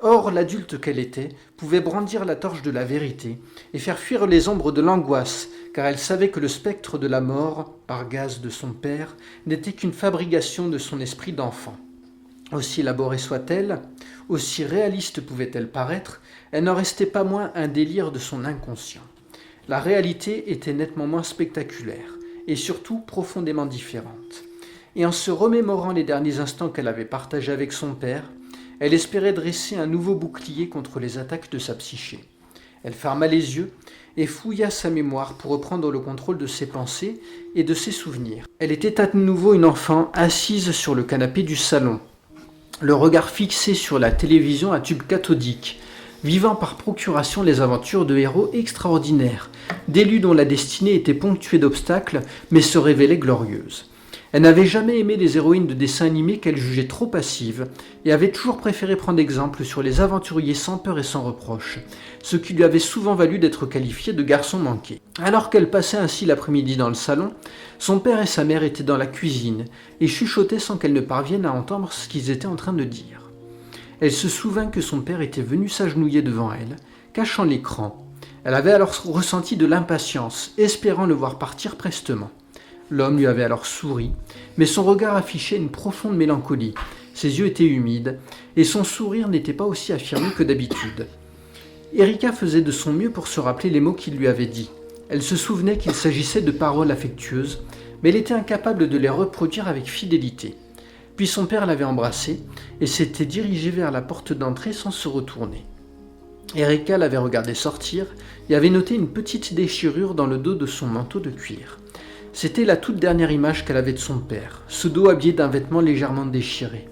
Or, l'adulte qu'elle était pouvait brandir la torche de la vérité et faire fuir les ombres de l'angoisse, car elle savait que le spectre de la mort, par gaz de son père, n'était qu'une fabrication de son esprit d'enfant. Aussi élaborée soit-elle, aussi réaliste pouvait-elle paraître, elle n'en restait pas moins un délire de son inconscient. La réalité était nettement moins spectaculaire, et surtout profondément différente. Et en se remémorant les derniers instants qu'elle avait partagés avec son père, elle espérait dresser un nouveau bouclier contre les attaques de sa psyché. Elle ferma les yeux et fouilla sa mémoire pour reprendre le contrôle de ses pensées et de ses souvenirs. Elle était à nouveau une enfant assise sur le canapé du salon, le regard fixé sur la télévision à tube cathodique, vivant par procuration les aventures de héros extraordinaires, d'élus dont la destinée était ponctuée d'obstacles, mais se révélait glorieuse. Elle n'avait jamais aimé les héroïnes de dessins animés qu'elle jugeait trop passives, et avait toujours préféré prendre exemple sur les aventuriers sans peur et sans reproche, ce qui lui avait souvent valu d'être qualifiée de garçon manqué. Alors qu'elle passait ainsi l'après-midi dans le salon, son père et sa mère étaient dans la cuisine, et chuchotaient sans qu'elle ne parvienne à entendre ce qu'ils étaient en train de dire. Elle se souvint que son père était venu s'agenouiller devant elle, cachant l'écran. Elle avait alors ressenti de l'impatience, espérant le voir partir prestement. L'homme lui avait alors souri, mais son regard affichait une profonde mélancolie. Ses yeux étaient humides, et son sourire n'était pas aussi affirmé que d'habitude. Erika faisait de son mieux pour se rappeler les mots qu'il lui avait dits. Elle se souvenait qu'il s'agissait de paroles affectueuses, mais elle était incapable de les reproduire avec fidélité. Puis son père l'avait embrassée et s'était dirigé vers la porte d'entrée sans se retourner. Erika l'avait regardé sortir et avait noté une petite déchirure dans le dos de son manteau de cuir. C'était la toute dernière image qu'elle avait de son père, ce dos habillé d'un vêtement légèrement déchiré.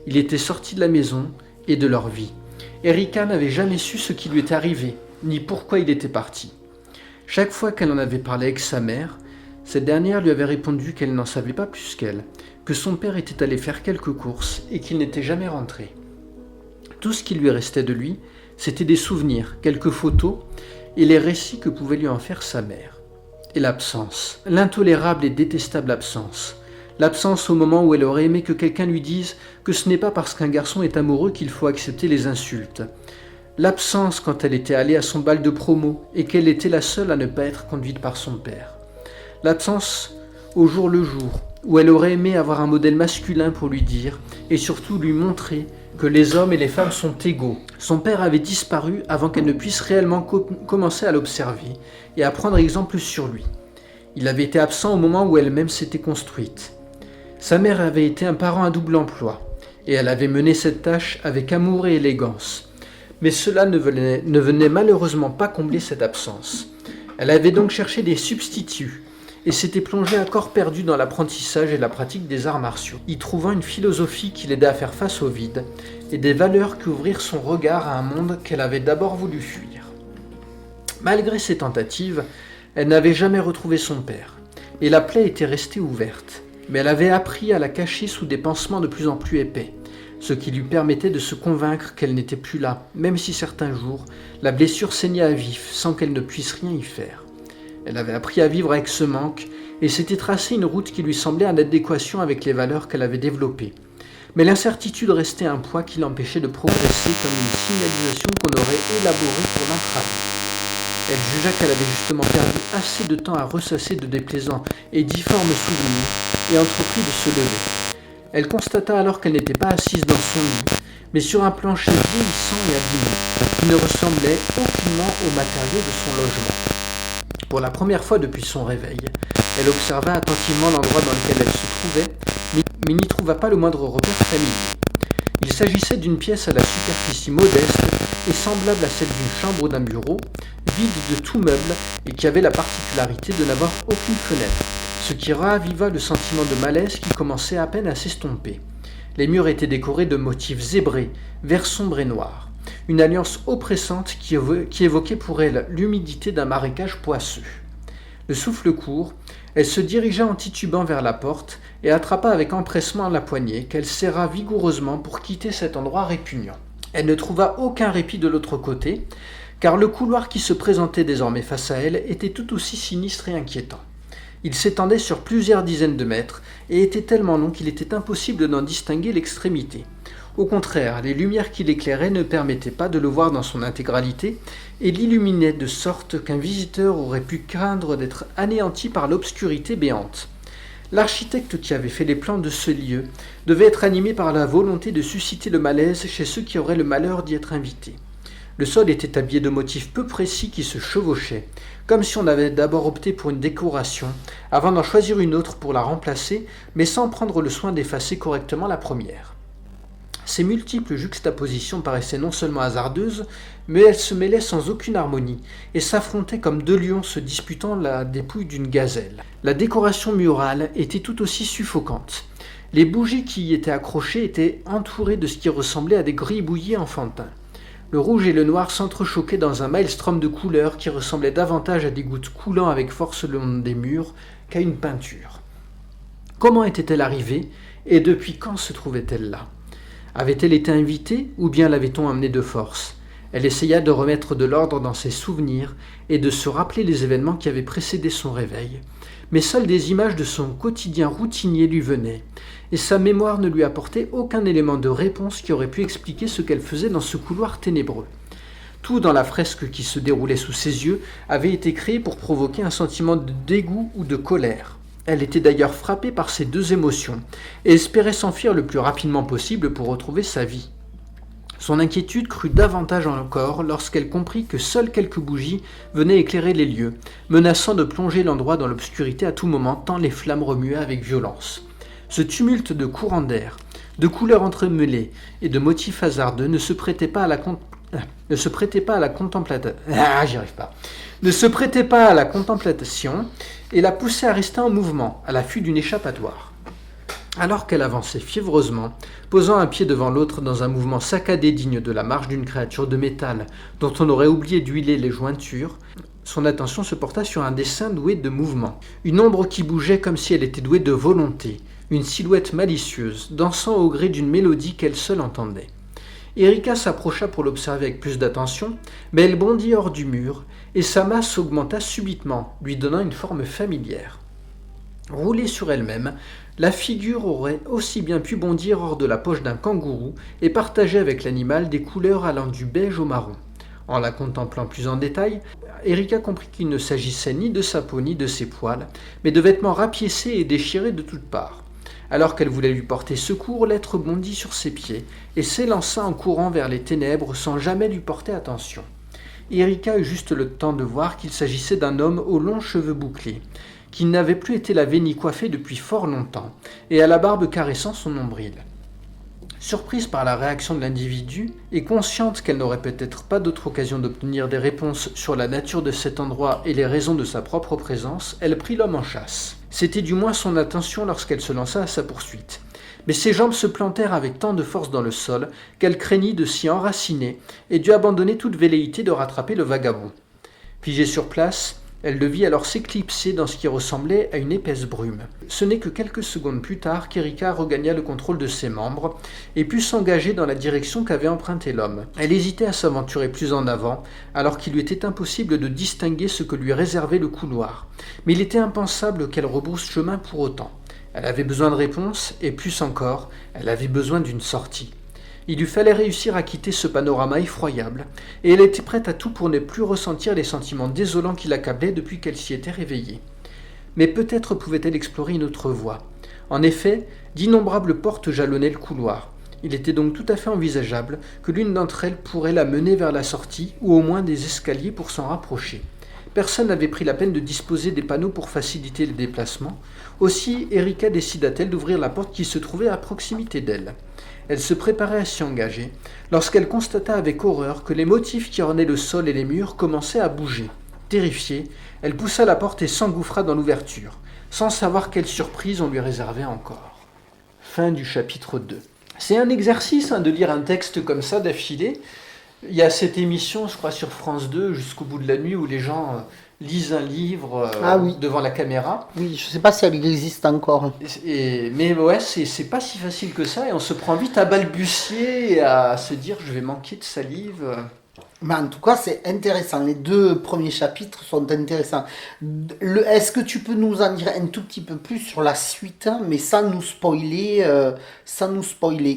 Il était sorti de la maison et de leur vie. Erika n'avait jamais su ce qui lui était arrivé, ni pourquoi il était parti. Chaque fois qu'elle en avait parlé avec sa mère, cette dernière lui avait répondu qu'elle n'en savait pas plus qu'elle, que son père était allé faire quelques courses et qu'il n'était jamais rentré. Tout ce qui lui restait de lui, c'était des souvenirs, quelques photos et les récits que pouvait lui en faire sa mère. Et l'absence, l'intolérable et détestable absence. L'absence au moment où elle aurait aimé que quelqu'un lui dise que ce n'est pas parce qu'un garçon est amoureux qu'il faut accepter les insultes. L'absence quand elle était allée à son bal de promo et qu'elle était la seule à ne pas être conduite par son père. L'absence au jour le jour, où elle aurait aimé avoir un modèle masculin pour lui dire et surtout lui montrer que les hommes et les femmes sont égaux. Son père avait disparu avant qu'elle ne puisse réellement commencer à l'observer et à prendre exemple sur lui. Il avait été absent au moment où elle-même s'était construite. Sa mère avait été un parent à double emploi et elle avait mené cette tâche avec amour et élégance. Mais cela ne venait malheureusement pas combler cette absence. Elle avait donc cherché des substituts et s'était plongée à corps perdu dans l'apprentissage et la pratique des arts martiaux, y trouvant une philosophie qui l'aidait à faire face au vide et des valeurs qui ouvrirent son regard à un monde qu'elle avait d'abord voulu fuir. Malgré ses tentatives, elle n'avait jamais retrouvé son père, et la plaie était restée ouverte, mais elle avait appris à la cacher sous des pansements de plus en plus épais, ce qui lui permettait de se convaincre qu'elle n'était plus là, même si certains jours, la blessure saignait à vif sans qu'elle ne puisse rien y faire. Elle avait appris à vivre avec ce manque et s'était tracé une route qui lui semblait en adéquation avec les valeurs qu'elle avait développées. Mais l'incertitude restait un poids qui l'empêchait de progresser comme une signalisation qu'on aurait élaborée pour l'entraver. Elle jugea qu'elle avait justement perdu assez de temps à ressasser de déplaisants et difformes souvenirs et entreprit de se lever. Elle constata alors qu'elle n'était pas assise dans son lit, mais sur un plancher vieillissant et abîmé, qui ne ressemblait aucunement aux matériaux de son logement. Pour la première fois depuis son réveil, elle observa attentivement l'endroit dans lequel elle se trouvait, mais n'y trouva pas le moindre repère familier. Il s'agissait d'une pièce à la superficie modeste et semblable à celle d'une chambre ou d'un bureau, vide de tout meuble et qui avait la particularité de n'avoir aucune fenêtre, ce qui raviva le sentiment de malaise qui commençait à peine à s'estomper. Les murs étaient décorés de motifs zébrés, vert sombre et noir. une alliance oppressante qui évoquait pour elle l'humidité d'un marécage poisseux. Le souffle court, elle se dirigea en titubant vers la porte et attrapa avec empressement la poignée qu'elle serra vigoureusement pour quitter cet endroit répugnant. Elle ne trouva aucun répit de l'autre côté, car le couloir qui se présentait désormais face à elle était tout aussi sinistre et inquiétant. Il s'étendait sur plusieurs dizaines de mètres et était tellement long qu'il était impossible d'en distinguer l'extrémité. Au contraire, les lumières qui l'éclairaient ne permettaient pas de le voir dans son intégralité et l'illuminaient de sorte qu'un visiteur aurait pu craindre d'être anéanti par l'obscurité béante. L'architecte qui avait fait les plans de ce lieu devait être animé par la volonté de susciter le malaise chez ceux qui auraient le malheur d'y être invités. Le sol était habillé de motifs peu précis qui se chevauchaient, comme si on avait d'abord opté pour une décoration, avant d'en choisir une autre pour la remplacer, mais sans prendre le soin d'effacer correctement la première. Ces multiples juxtapositions paraissaient non seulement hasardeuses, mais elles se mêlaient sans aucune harmonie, et s'affrontaient comme deux lions se disputant la dépouille d'une gazelle. La décoration murale était tout aussi suffocante. Les bougies qui y étaient accrochées étaient entourées de ce qui ressemblait à des gribouillis enfantins. Le rouge et le noir s'entrechoquaient dans un maelstrom de couleurs qui ressemblait davantage à des gouttes coulant avec force le long des murs qu'à une peinture. Comment était-elle arrivée, et depuis quand se trouvait-elle là ? Avait-elle été invitée, ou bien l'avait-on amenée de force ? Elle essaya de remettre de l'ordre dans ses souvenirs et de se rappeler les événements qui avaient précédé son réveil. Mais seules des images de son quotidien routinier lui venaient, et sa mémoire ne lui apportait aucun élément de réponse qui aurait pu expliquer ce qu'elle faisait dans ce couloir ténébreux. Tout dans la fresque qui se déroulait sous ses yeux avait été créé pour provoquer un sentiment de dégoût ou de colère. Elle était d'ailleurs frappée par ces deux émotions et espérait s'enfuir le plus rapidement possible pour retrouver sa vie. Son inquiétude crut davantage encore lorsqu'elle comprit que seules quelques bougies venaient éclairer les lieux, menaçant de plonger l'endroit dans l'obscurité à tout moment tant les flammes remuaient avec violence. Ce tumulte de courants d'air, de couleurs entremêlées et de motifs hasardeux ne se prêtait pas à la contemplation et la poussait à rester en mouvement, à l'affût d'une échappatoire. Alors qu'elle avançait fiévreusement, posant un pied devant l'autre dans un mouvement saccadé digne de la marche d'une créature de métal dont on aurait oublié d'huiler les jointures, son attention se porta sur un dessin doué de mouvement. Une ombre qui bougeait comme si elle était douée de volonté, une silhouette malicieuse, dansant au gré d'une mélodie qu'elle seule entendait. Erika s'approcha pour l'observer avec plus d'attention, mais elle bondit hors du mur, et sa masse augmenta subitement, lui donnant une forme familière. Roulée sur elle-même, la figure aurait aussi bien pu bondir hors de la poche d'un kangourou et partager avec l'animal des couleurs allant du beige au marron. En la contemplant plus en détail, Erika comprit qu'il ne s'agissait ni de sa peau ni de ses poils, mais de vêtements rapiécés et déchirés de toutes parts. Alors qu'elle voulait lui porter secours, l'être bondit sur ses pieds et s'élança en courant vers les ténèbres sans jamais lui porter attention. Erika eut juste le temps de voir qu'il s'agissait d'un homme aux longs cheveux bouclés, qui n'avait plus été lavé ni coiffé depuis fort longtemps, et à la barbe caressant son nombril. Surprise par la réaction de l'individu, et consciente qu'elle n'aurait peut-être pas d'autre occasion d'obtenir des réponses sur la nature de cet endroit et les raisons de sa propre présence, elle prit l'homme en chasse. C'était du moins son intention lorsqu'elle se lança à sa poursuite. Mais ses jambes se plantèrent avec tant de force dans le sol qu'elle craignit de s'y enraciner et dut abandonner toute velléité de rattraper le vagabond. Figée sur place, elle le vit alors s'éclipser dans ce qui ressemblait à une épaisse brume. Ce n'est que quelques secondes plus tard qu'Erika regagna le contrôle de ses membres et put s'engager dans la direction qu'avait empruntée l'homme. Elle hésitait à s'aventurer plus en avant, alors qu'il lui était impossible de distinguer ce que lui réservait le couloir. Mais il était impensable qu'elle rebrousse chemin pour autant. Elle avait besoin de réponses, et plus encore, elle avait besoin d'une sortie. Il lui fallait réussir à quitter ce panorama effroyable, et elle était prête à tout pour ne plus ressentir les sentiments désolants qui l'accablaient depuis qu'elle s'y était réveillée. Mais peut-être pouvait-elle explorer une autre voie. En effet, d'innombrables portes jalonnaient le couloir. Il était donc tout à fait envisageable que l'une d'entre elles pourrait la mener vers la sortie, ou au moins des escaliers pour s'en rapprocher. Personne n'avait pris la peine de disposer des panneaux pour faciliter les déplacements. Aussi, Erika décida-t-elle d'ouvrir la porte qui se trouvait à proximité d'elle. Elle se préparait à s'y engager, lorsqu'elle constata avec horreur que les motifs qui ornaient le sol et les murs commençaient à bouger. Terrifiée, elle poussa la porte et s'engouffra dans l'ouverture, sans savoir quelle surprise on lui réservait encore. Fin du chapitre 2. C'est un exercice de lire un texte comme ça d'affilée. Il y a cette émission, je crois, sur France 2, Jusqu'au bout de la nuit, où les gens lisent un livre Ah oui, devant la caméra. oui, je sais pas si elle existe encore. Mais ouais, c'est pas si facile que ça, et on se prend vite à balbutier et à se dire je vais manquer de salive. Mais en tout cas, c'est intéressant. Les deux premiers chapitres sont intéressants. Est-ce que tu peux nous en dire un tout petit peu plus sur la suite, hein, mais sans nous spoiler.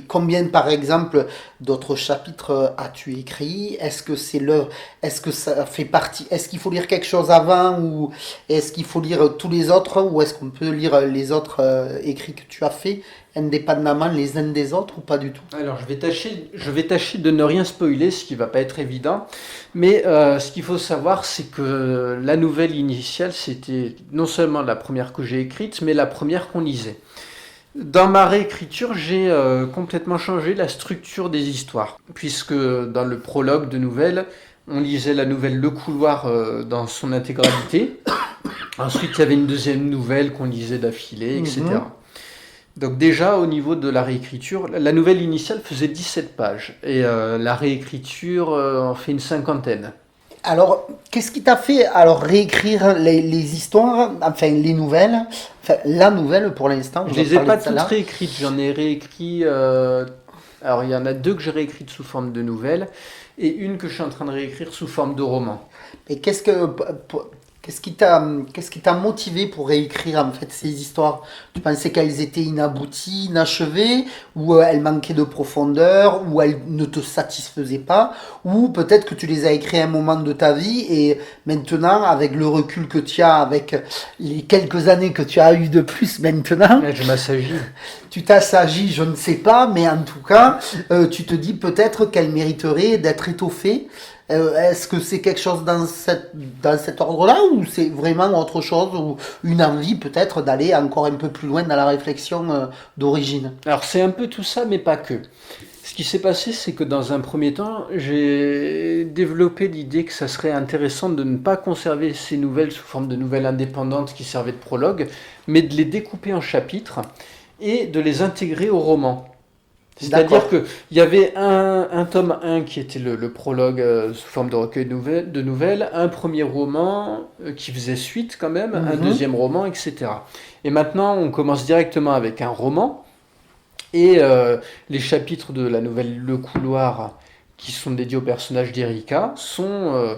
Combien, par exemple, d'autres chapitres as-tu écrit? Est-ce que ça fait partie? Est-ce qu'il faut lire quelque chose avant ou est-ce qu'il faut lire tous les autres ou est-ce qu'on peut lire les autres écrits que tu as fait indépendamment les uns des autres ou pas du tout? Alors je vais tâcher de ne rien spoiler, ce qui va pas être évident, mais ce qu'il faut savoir, c'est que la nouvelle initiale, c'était non seulement la première que j'ai écrite, mais la première qu'on lisait. Dans ma réécriture, j'ai complètement changé la structure des histoires, puisque dans le prologue de nouvelle, on lisait la nouvelle Le Couloir dans son intégralité. Ensuite, il y avait une deuxième nouvelle qu'on lisait d'affilée, Mhm. etc. Donc déjà, au niveau de la réécriture, la nouvelle initiale faisait 17 pages, et la réécriture en fait une cinquantaine. Alors, qu'est-ce qui t'a fait alors réécrire les histoires, enfin les nouvelles, enfin la nouvelle pour l'instant, on Je va les ai parler pas de toutes celle-là. réécrites, j'en ai réécrit... alors il y en a deux que j'ai réécrites sous forme de nouvelles, et une que je suis en train de réécrire sous forme de roman. Et qu'est-ce qui t'a motivé pour réécrire en fait ces histoires? Tu pensais qu'elles étaient inabouties, inachevées, ou elles manquaient de profondeur, ou elles ne te satisfaisaient pas, ou peut-être que tu les as écrites à un moment de ta vie et maintenant, avec le recul que tu as, avec les quelques années que tu as eu de plus maintenant, Là, je m'assagis. tu t'assagis, je ne sais pas, mais en tout cas, tu te dis peut-être qu'elle mériterait d'être étoffée. Est-ce que c'est quelque chose dans cet ordre-là ou c'est vraiment autre chose ou une envie peut-être d'aller encore un peu plus loin dans la réflexion d'origine? Alors c'est un peu tout ça, mais pas que. Ce qui s'est passé, c'est que dans un premier temps, j'ai développé l'idée que ça serait intéressant de ne pas conserver ces nouvelles sous forme de nouvelles indépendantes qui servaient de prologue, mais de les découper en chapitres et de les intégrer au roman. C'est-à-dire D'accord. qu'il y avait un tome 1 qui était le prologue sous forme de recueil de nouvelles, un premier roman qui faisait suite quand même, un Mhm. deuxième roman, etc. Et maintenant, on commence directement avec un roman, et les chapitres de la nouvelle Le Couloir, qui sont dédiés au personnage d'Erika, sont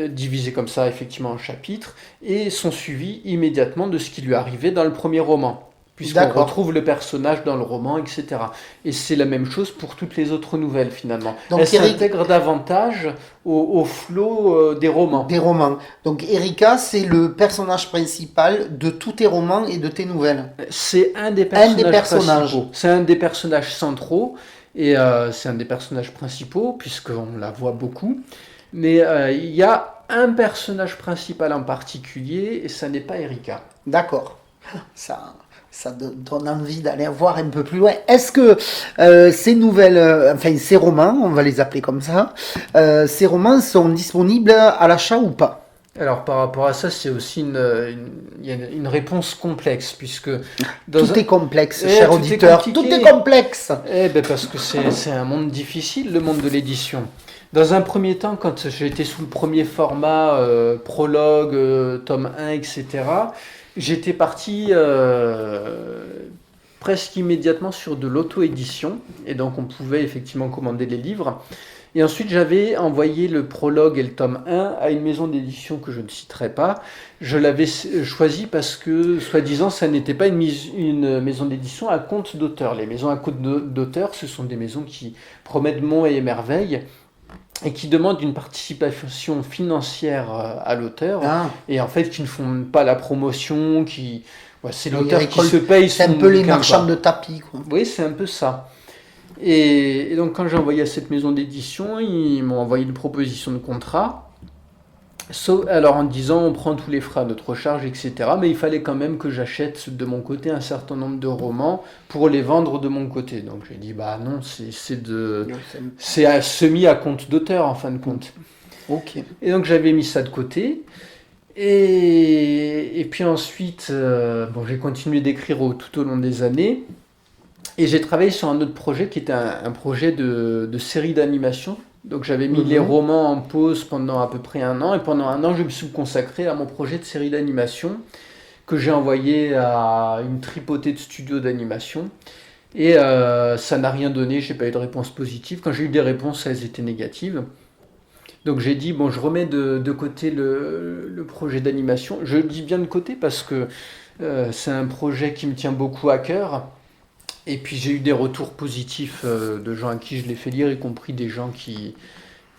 divisés comme ça, effectivement, en chapitres, et sont suivis immédiatement de ce qui lui arrivait dans le premier roman, puisqu'on D'accord. retrouve le personnage dans le roman, etc. Et c'est la même chose pour toutes les autres nouvelles, finalement. Elles Donc Eric, s'intègrent davantage au flot des romans. des romans. Donc Erika, c'est le personnage principal de tous tes romans et de tes nouvelles. C'est un des Un des personnages personnages. principaux. C'est un des personnages centraux et c'est un des personnages principaux puisqu'on la voit beaucoup. Mais il y a un personnage principal en particulier et ça n'est pas Erika. D'accord. Ça, donne envie d'aller voir un peu plus loin. Est-ce que ces nouvelles, enfin ces romans, on va les appeler comme ça, ces romans sont disponibles à l'achat ou pas? Alors par rapport à ça, c'est aussi il y a une réponse complexe puisque dans Tout un... est complexe, cher tout est auditeur. Tout est compliqué. complexe. Eh ben parce que c'est un monde difficile, le monde de l'édition. Dans un premier temps, quand j'étais sous le premier format, prologue, tome 1, etc., j'étais parti presque immédiatement sur de l'auto-édition, et donc on pouvait effectivement commander les livres. Et ensuite, j'avais envoyé le prologue et le tome 1 à une maison d'édition que je ne citerai pas. Je l'avais choisi parce que, soi-disant, ça n'était pas une maison d'édition à compte d'auteur. Les maisons à compte d'auteur, ce sont des maisons qui promettent monts et merveilles et qui demandent une participation financière à l'auteur Ah, et en fait qui ne font pas la promotion, ouais, c'est oui, l'auteur qui se paye c'est un son peu les bouquin, marchands quoi. de tapis, quoi. Oui, c'est un peu ça. Et donc quand j'ai envoyé à cette maison d'édition, ils m'ont envoyé une proposition de contrat. Alors en disant on prend tous les frais à notre charge, etc. Mais il fallait quand même que j'achète de mon côté un certain nombre de romans pour les vendre de mon côté. Donc j'ai dit bah non, c'est semi à compte d'auteur en fin de compte. Ok. Et donc j'avais mis ça de côté. Et puis ensuite, bon, j'ai continué d'écrire tout au long des années. Et j'ai travaillé sur un autre projet qui était un projet de série d'animation Donc j'avais mis les romans en pause pendant à peu près 1 an, et pendant 1 an, je me suis consacré à mon projet de série d'animation que j'ai envoyé à une tripotée de studios d'animation. Et ça n'a rien donné, j'ai pas eu de réponse positive. Quand j'ai eu des réponses, elles étaient négatives. Donc j'ai dit, bon, je remets de côté le projet d'animation. Je le dis bien de côté parce que c'est un projet qui me tient beaucoup à cœur. Et puis j'ai eu des retours positifs de gens à qui je l'ai fait lire, y compris des gens qui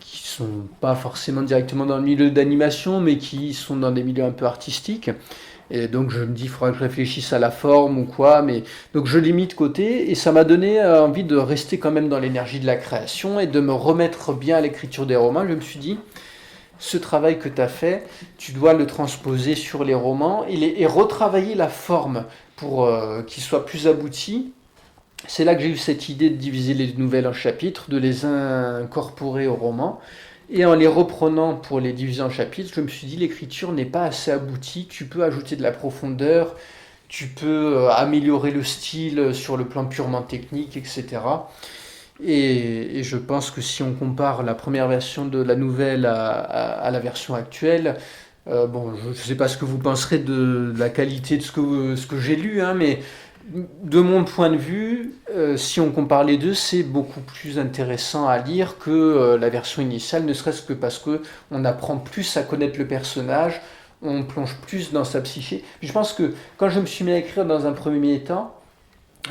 sont pas forcément directement dans le milieu d'animation, mais qui sont dans des milieux un peu artistiques. Et donc je me dis, il faudra que je réfléchisse à la forme ou quoi. Mais donc je l'ai mis de côté et ça m'a donné envie de rester quand même dans l'énergie de la création et de me remettre bien à l'écriture des romans. Je me suis dit, ce travail que tu as fait, tu dois le transposer sur les romans et retravailler la forme pour qu'il soit plus abouti. C'est là que j'ai eu cette idée de diviser les nouvelles en chapitres, de les incorporer au roman. Et en les reprenant pour les diviser en chapitres, je me suis dit l'écriture n'est pas assez aboutie, tu peux ajouter de la profondeur, tu peux améliorer le style sur le plan purement technique, etc. Et je pense que si on compare la première version de la nouvelle à la version actuelle, bon, je ne sais pas ce que vous penserez de la qualité de ce que j'ai lu, hein, mais de mon point de vue, si on compare les deux, c'est beaucoup plus intéressant à lire que la version initiale, ne serait-ce que parce que on apprend plus à connaître le personnage, on plonge plus dans sa psyché. Puis je pense que quand je me suis mis à écrire dans un premier temps,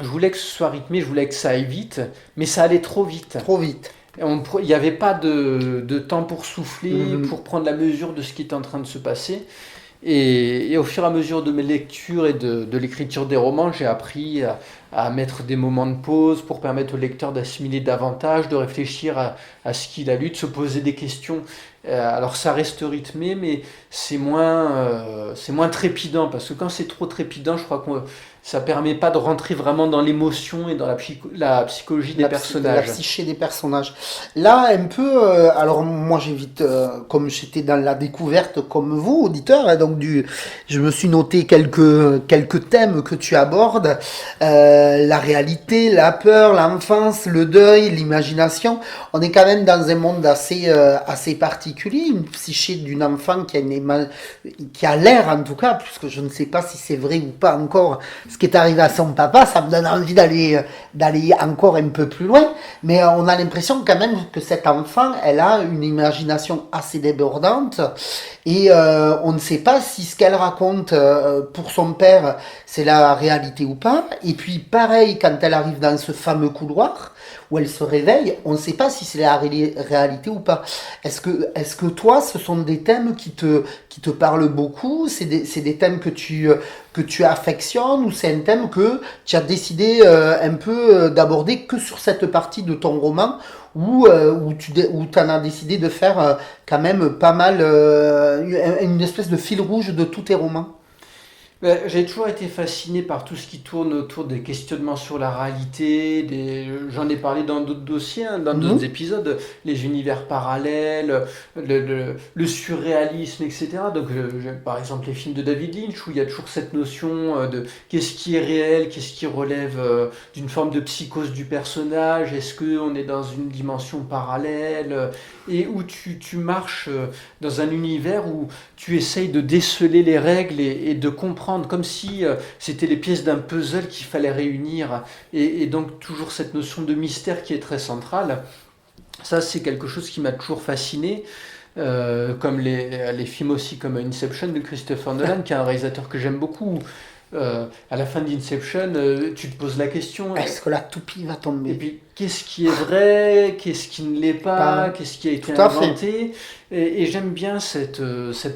je voulais que ce soit rythmé, je voulais que ça aille vite, mais ça allait trop vite. Trop vite. Il n'y avait pas de temps pour souffler, pour prendre la mesure de ce qui était en train de se passer. Et au fur et à mesure de mes lectures et de l'écriture des romans, j'ai appris à mettre des moments de pause pour permettre au lecteur d'assimiler davantage, de réfléchir à ce qu'il a lu, de se poser des questions. Alors ça reste rythmé, mais c'est moins trépidant, parce que quand c'est trop trépidant, je crois que ça permet pas de rentrer vraiment dans l'émotion et dans la psychologie des personnages. La psyché des personnages. Là, un peu, alors moi j'évite, comme j'étais dans la découverte comme vous, auditeurs, hein, donc je me suis noté quelques thèmes que tu abordes, la réalité, la peur, l'enfance, le deuil, l'imagination. On est quand même dans un monde assez particulier, une psyché d'une enfant qui a l'air en tout cas, puisque je ne sais pas si c'est vrai ou pas encore, ce qui est arrivé à son papa, ça me donne envie d'aller encore un peu plus loin, mais on a l'impression quand même que cet enfant, elle a une imagination assez débordante, et on ne sait pas si ce qu'elle raconte pour son père, c'est la réalité ou pas, et puis pareil, quand elle arrive dans ce fameux couloir, où elle se réveille, on ne sait pas si c'est la réalité ou pas. Est-ce que toi, ce sont des thèmes qui te parlent beaucoup? C'est des thèmes que tu affectionnes, ou c'est un thème que tu as décidé un peu d'aborder que sur cette partie de ton roman, où tu en as décidé de faire quand même pas mal, une espèce de fil rouge de tous tes romans? J'ai toujours été fasciné par tout ce qui tourne autour des questionnements sur la réalité. J'en ai parlé dans d'autres dossiers, hein, dans d'autres épisodes, les univers parallèles, le surréalisme, etc. Donc, par exemple, les films de David Lynch, où il y a toujours cette notion de qu'est-ce qui est réel, qu'est-ce qui relève d'une forme de psychose du personnage, est-ce qu'on est dans une dimension parallèle, et où tu marches dans un univers où tu essayes de déceler les règles et de comprendre, comme si c'était les pièces d'un puzzle qu'il fallait réunir, et donc toujours cette notion de mystère qui est très centrale. Ça, c'est quelque chose qui m'a toujours fasciné, comme les films aussi comme Inception de Christopher Nolan, qui est un réalisateur que j'aime beaucoup. À la fin d'Inception, tu te poses la question, est-ce que la toupie va tomber? Et puis, qu'est-ce qui est vrai, qu'est-ce qui ne l'est pas, qu'est-ce qui a été inventé? Et j'aime bien cette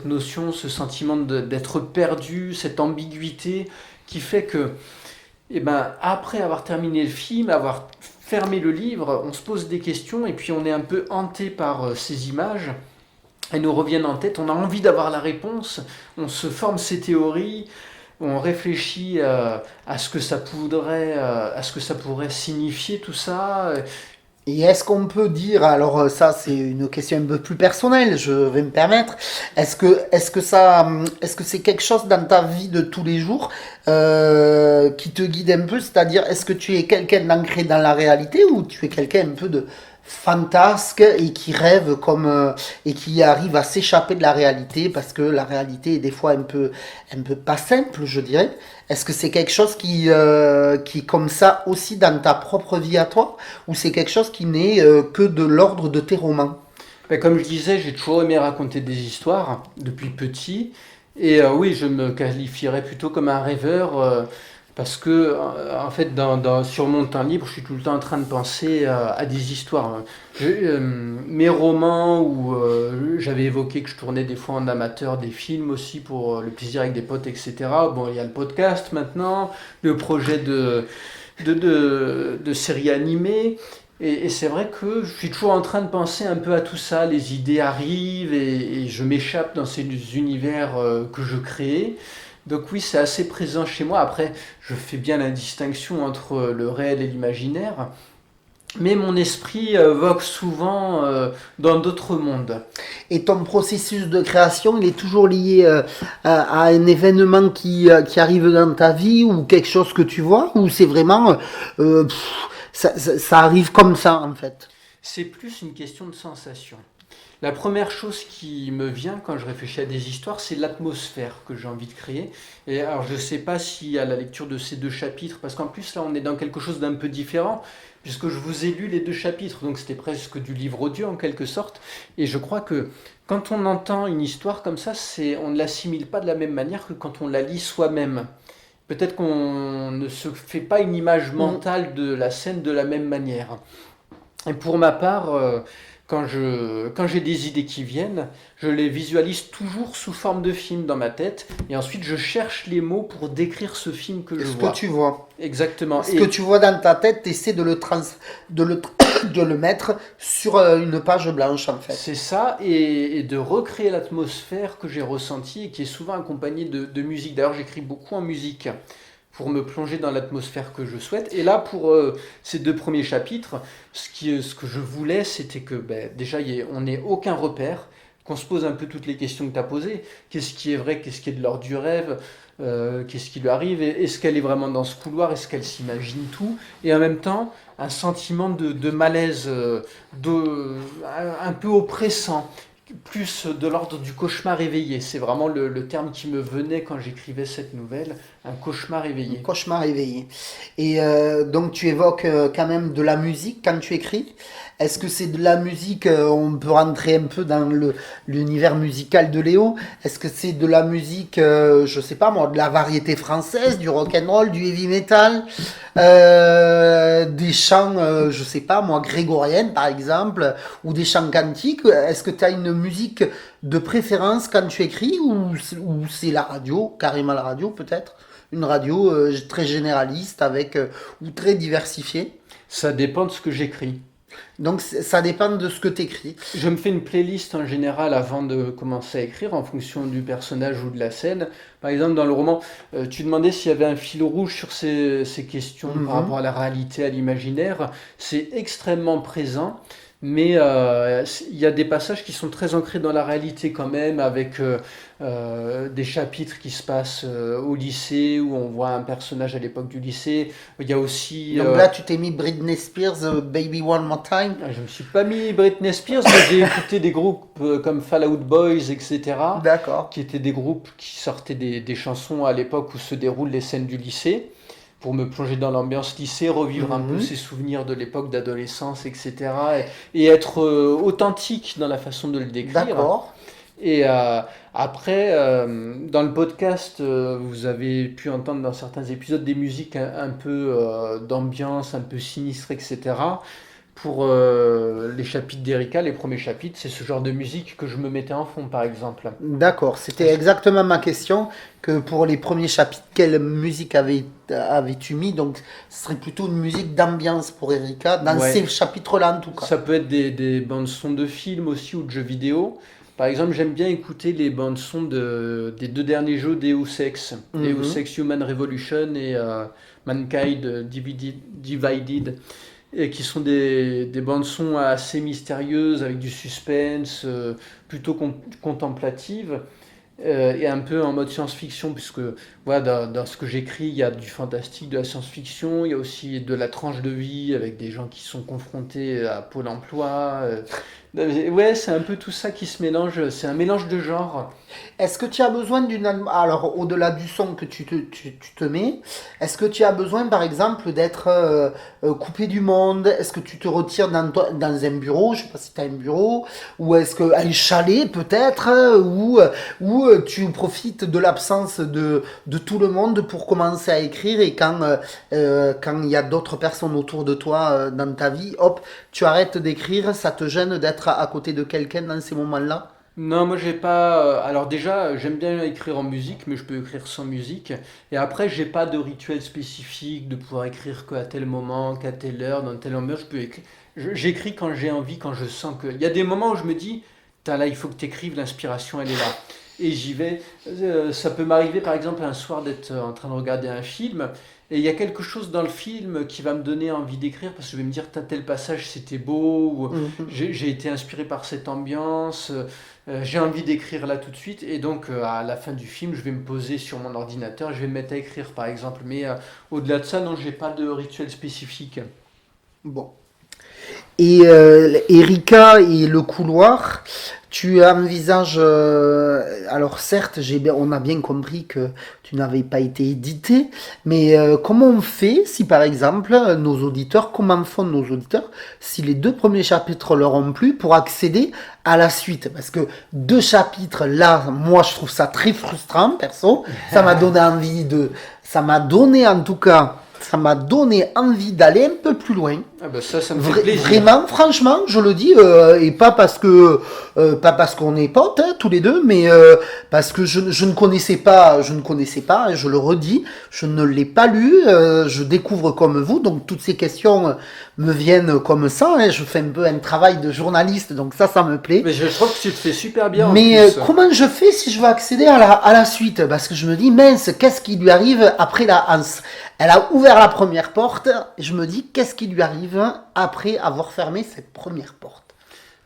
notion, ce sentiment d'être perdu, cette ambiguïté qui fait que, après avoir terminé le film, avoir fermé le livre, on se pose des questions et puis on est un peu hanté par ces images. Elles nous reviennent en tête, on a envie d'avoir la réponse, on se forme ses théories, on réfléchit à ce que ça pourrait signifier tout ça. Et est-ce qu'on peut dire, alors ça c'est une question un peu plus personnelle, je vais me permettre, est-ce que c'est quelque chose dans ta vie de tous les jours qui te guide un peu, c'est-à-dire est-ce que tu es quelqu'un d'ancré dans la réalité, ou tu es quelqu'un un peu de fantasques et qui rêvent et qui arrivent à s'échapper de la réalité parce que la réalité est des fois un peu pas simple, je dirais. Est-ce que c'est quelque chose qui est comme ça aussi dans ta propre vie à toi ou c'est quelque chose qui n'est que de l'ordre de tes romans? Ben, comme je disais, j'ai toujours aimé raconter des histoires depuis petit. Et oui, je me qualifierais plutôt comme un rêveur parce que, en fait, sur mon temps libre, je suis tout le temps en train de penser à des histoires. Mes romans, où j'avais évoqué que je tournais des fois en amateur des films aussi pour le plaisir avec des potes, etc. Bon, il y a le podcast maintenant, le projet de série animée. Et c'est vrai que je suis toujours en train de penser un peu à tout ça, les idées arrivent et je m'échappe dans ces univers que je crée. Donc oui, c'est assez présent chez moi. Après, je fais bien la distinction entre le réel et l'imaginaire, mais mon esprit vogue souvent dans d'autres mondes. Et ton processus de création, il est toujours lié à un événement qui arrive dans ta vie ou quelque chose que tu vois ou c'est vraiment ça arrive comme ça en fait. C'est plus une question de sensation. La première chose qui me vient quand je réfléchis à des histoires, c'est l'atmosphère que j'ai envie de créer. Et alors, je ne sais pas si à la lecture de ces deux chapitres, parce qu'en plus là, on est dans quelque chose d'un peu différent, puisque je vous ai lu les deux chapitres, donc c'était presque du livre audio en quelque sorte. Et je crois que quand on entend une histoire comme ça, on ne l'assimile pas de la même manière que quand on la lit soi-même. Peut-être qu'on ne se fait pas une image Mm. mentale de la scène de la même manière. Et pour ma part, quand j'ai des idées qui viennent, je les visualise toujours sous forme de film dans ma tête. Et ensuite, je cherche les mots pour décrire ce film que je Ce que vois. tu vois. Exactement. Ce que tu vois dans ta tête, tu essaies de le, de le mettre sur une page blanche en fait. C'est ça, et de recréer l'atmosphère que j'ai ressentie et qui est souvent accompagnée de musique. D'ailleurs, j'écris beaucoup en musique pour me plonger dans l'atmosphère que je souhaite. Et là, pour ces deux premiers chapitres, ce que je voulais, c'était que ben, déjà, on n'ait aucun repère, qu'on se pose un peu toutes les questions que tu as posées. Qu'est-ce qui est vrai, qu'est-ce qui est de l'ordre du rêve, qu'est-ce qui lui arrive, est-ce qu'elle est vraiment dans ce couloir, est-ce qu'elle s'imagine tout, et en même temps, un sentiment de malaise, un peu oppressant, plus de l'ordre du cauchemar éveillé. C'est vraiment le terme qui me venait quand j'écrivais cette nouvelle, un cauchemar Un éveillé. cauchemar éveillé. Et donc tu évoques quand même de la musique quand tu écris. Est-ce que c'est de la musique, on peut rentrer un peu dans l'univers musical de Léo. Est-ce que c'est de la musique, je sais pas moi, de la variété française, du rock and roll, du heavy metal, des chants, je sais pas moi, grégoriennes par exemple, ou des chants cantiques. Est-ce que tu as une musique de préférence quand tu écris ou c'est la radio, carrément la radio peut-être? Une radio très généraliste avec ou très diversifiée. Ça dépend de ce que j'écris. Donc ça dépend de ce que tu écris. Je me fais une playlist en général avant de commencer à écrire en fonction du personnage ou de la scène. Par exemple, dans le roman, tu demandais s'il y avait un fil rouge sur ces questions par Mhm. rapport à la réalité, à l'imaginaire. C'est extrêmement présent, mais il y a des passages qui sont très ancrés dans la réalité quand même, avec des chapitres qui se passent au lycée, où on voit un personnage à l'époque du lycée. Il y a aussi... Donc là tu t'es mis Britney Spears, Baby One More Time. je me suis pas mis Britney Spears, mais j'ai écouté des groupes comme Fall Out Boys, etc., D'accord. qui étaient des groupes qui sortaient des chansons à l'époque où se déroulent les scènes du lycée, pour me plonger dans l'ambiance lycée, revivre un peu Mhm. ces souvenirs de l'époque d'adolescence, etc., et être authentique dans la façon de le décrire. D'accord. Et après, dans le podcast, vous avez pu entendre dans certains épisodes des musiques un peu d'ambiance, un peu sinistre, etc. Pour les chapitres d'Erika, les premiers chapitres, c'est ce genre de musique que je me mettais en fond, par exemple. D'accord. C'était exactement ma question. Que pour les premiers chapitres, quelle musique avais-tu mis? Donc ce serait plutôt une musique d'ambiance pour Erika, dans Ouais, ces chapitres-là en tout cas. ça peut être des bandes son de films aussi ou de jeux vidéo. Par exemple, j'aime bien écouter les bandes son des deux derniers jeux Deus Ex, Deus Mhm. Ex Human Revolution et Mankind Divided, et qui sont des bandes son assez mystérieuses avec du suspense, plutôt contemplatives. et un peu en mode science-fiction, puisque voilà, dans ce que j'écris, il y a du fantastique, de la science-fiction, il y a aussi de la tranche de vie avec des gens qui sont confrontés à Pôle emploi. Ouais, c'est un peu tout ça qui se mélange, c'est un mélange de genres. Est-ce que tu as besoin Alors, au-delà du son que tu te mets, est-ce que tu as besoin, par exemple, d'être coupé du monde? Est-ce que tu te retires dans un bureau? Je sais pas si tu as un bureau. Ou est-ce que un chalet, peut-être? Ou tu profites de l'absence de tout le monde pour commencer à écrire et quand il y a d'autres personnes autour de toi dans ta vie, hop, tu arrêtes d'écrire, ça te gêne d'être à côté de quelqu'un dans ces moments-là? Non, moi j'ai pas. Alors déjà, j'aime bien écrire en musique, mais je peux écrire sans musique. Et après, j'ai pas de rituel spécifique de pouvoir écrire qu'à tel moment, qu'à telle heure, dans telle humeur. Je peux écrire. J'écris quand j'ai envie, quand je sens que. Il y a des moments où je me dis, Tain, là, il faut que tu écrives, l'inspiration, elle est là. Et j'y vais. Ça peut m'arriver, par exemple, un soir d'être en train de regarder un film. Et il y a quelque chose dans le film qui va me donner envie d'écrire parce que je vais me dire, Tain, tel passage c'était beau, ou Mhm. j'ai été inspiré par cette ambiance. J'ai envie d'écrire là tout de suite et donc à la fin du film, je vais me poser sur mon ordinateur, je vais me mettre à écrire par exemple. Mais au-delà de ça, non, j'ai pas de rituel spécifique. Bon. Et Erika et le couloir, tu envisages. Alors certes, on a bien compris que tu n'avais pas été édité, mais comment on fait si par exemple comment font nos auditeurs si les deux premiers chapitres leur ont plu pour accéder à la suite? Parce que deux chapitres là, moi je trouve ça très frustrant perso. Ça m'a donné envie de, ça m'a donné en tout cas, ça m'a donné envie d'aller un peu plus loin. Ah bah ça me fait plaisir. Vraiment, franchement, je le dis, et pas parce qu'on est potes tous les deux, mais parce que je ne connaissais pas, et je le redis, je ne l'ai pas lu, je découvre comme vous, donc toutes ces questions me viennent comme ça, hein, je fais un peu un travail de journaliste, donc ça me plaît. Mais je trouve que tu le fais super bien en Mais plus. comment je fais si je veux accéder à la suite? Parce que je me dis, mince, qu'est-ce qui lui arrive après la Hanse? Elle a ouvert la première porte, et je me dis, qu'est-ce qui lui arrive après avoir fermé cette première porte?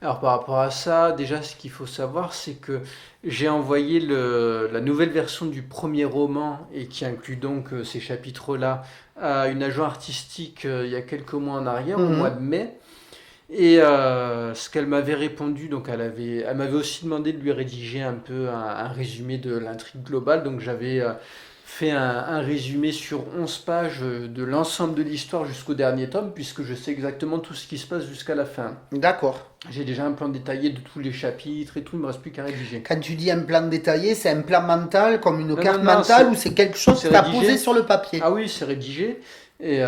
Alors par rapport à ça, déjà ce qu'il faut savoir, c'est que j'ai envoyé la nouvelle version du premier roman et qui inclut donc ces chapitres-là à une agent artistique il y a quelques mois en arrière, au mois Mhm. de mai. Et ce qu'elle m'avait répondu, donc elle m'avait aussi demandé de lui rédiger un peu un résumé de l'intrigue globale. Donc j'avais fait un résumé sur 11 pages de l'ensemble de l'histoire jusqu'au dernier tome, puisque je sais exactement tout ce qui se passe jusqu'à la fin. D'accord. J'ai déjà un plan détaillé de tous les chapitres et tout, il me reste plus qu'à rédiger. Quand tu dis un plan détaillé, c'est un plan mental, comme une Non, non, carte non, mentale, ou c'est quelque chose que c'est tu as posé rédigé. sur le papier? Ah oui, c'est rédigé. Et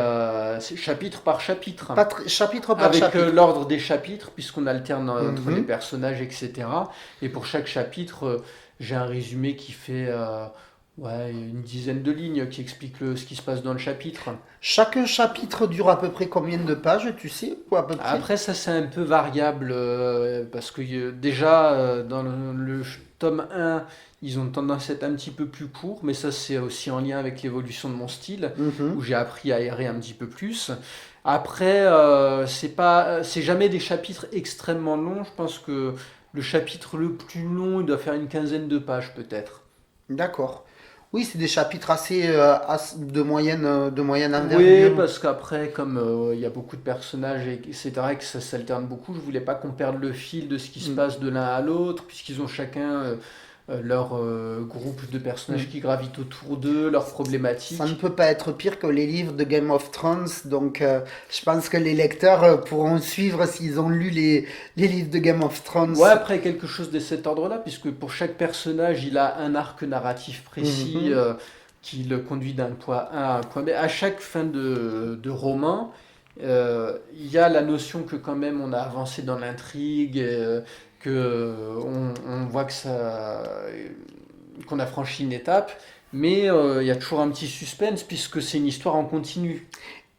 c'est chapitre par chapitre. Chapitre par Avec chapitre. l'ordre des chapitres, puisqu'on alterne entre les Mhm. personnages, etc. Et pour chaque chapitre, j'ai un résumé qui fait ouais, une dizaine de lignes qui explique ce qui se passe dans le chapitre. Chaque chapitre dure à peu près combien de pages, tu sais, ou à peu près? Après, ça c'est un peu variable, parce que déjà, dans tome 1, ils ont tendance à être un petit peu plus courts, mais ça c'est aussi en lien avec l'évolution de mon style, où Mhm. j'ai appris à errer un petit peu plus. Après, c'est jamais des chapitres extrêmement longs, je pense que le chapitre le plus long, il doit faire une quinzaine de pages peut-être. D'accord. Oui, c'est des chapitres de moyenne Oui, envergure. parce qu'après, comme il y a beaucoup de personnages, etc., et que ça s'alterne beaucoup, je voulais pas qu'on perde le fil de ce qui se Mm. passe de l'un à l'autre, puisqu'ils ont chacun leur groupe de personnages Mm. qui gravitent autour d'eux, leurs Ça ne problématiques. peut pas être pire que les livres de Game of Thrones, donc je pense que les lecteurs pourront suivre s'ils ont lu les livres de Game of Thrones. Ouais, après, quelque chose de cet ordre-là, puisque pour chaque personnage, il a un arc narratif précis Mhm. qui le conduit d'un point A à un point B. À chaque fin de roman, il y a la notion que quand même on a avancé dans l'intrigue, que on voit qu'on a franchi une étape, mais il y a toujours un petit suspense puisque c'est une histoire en continu.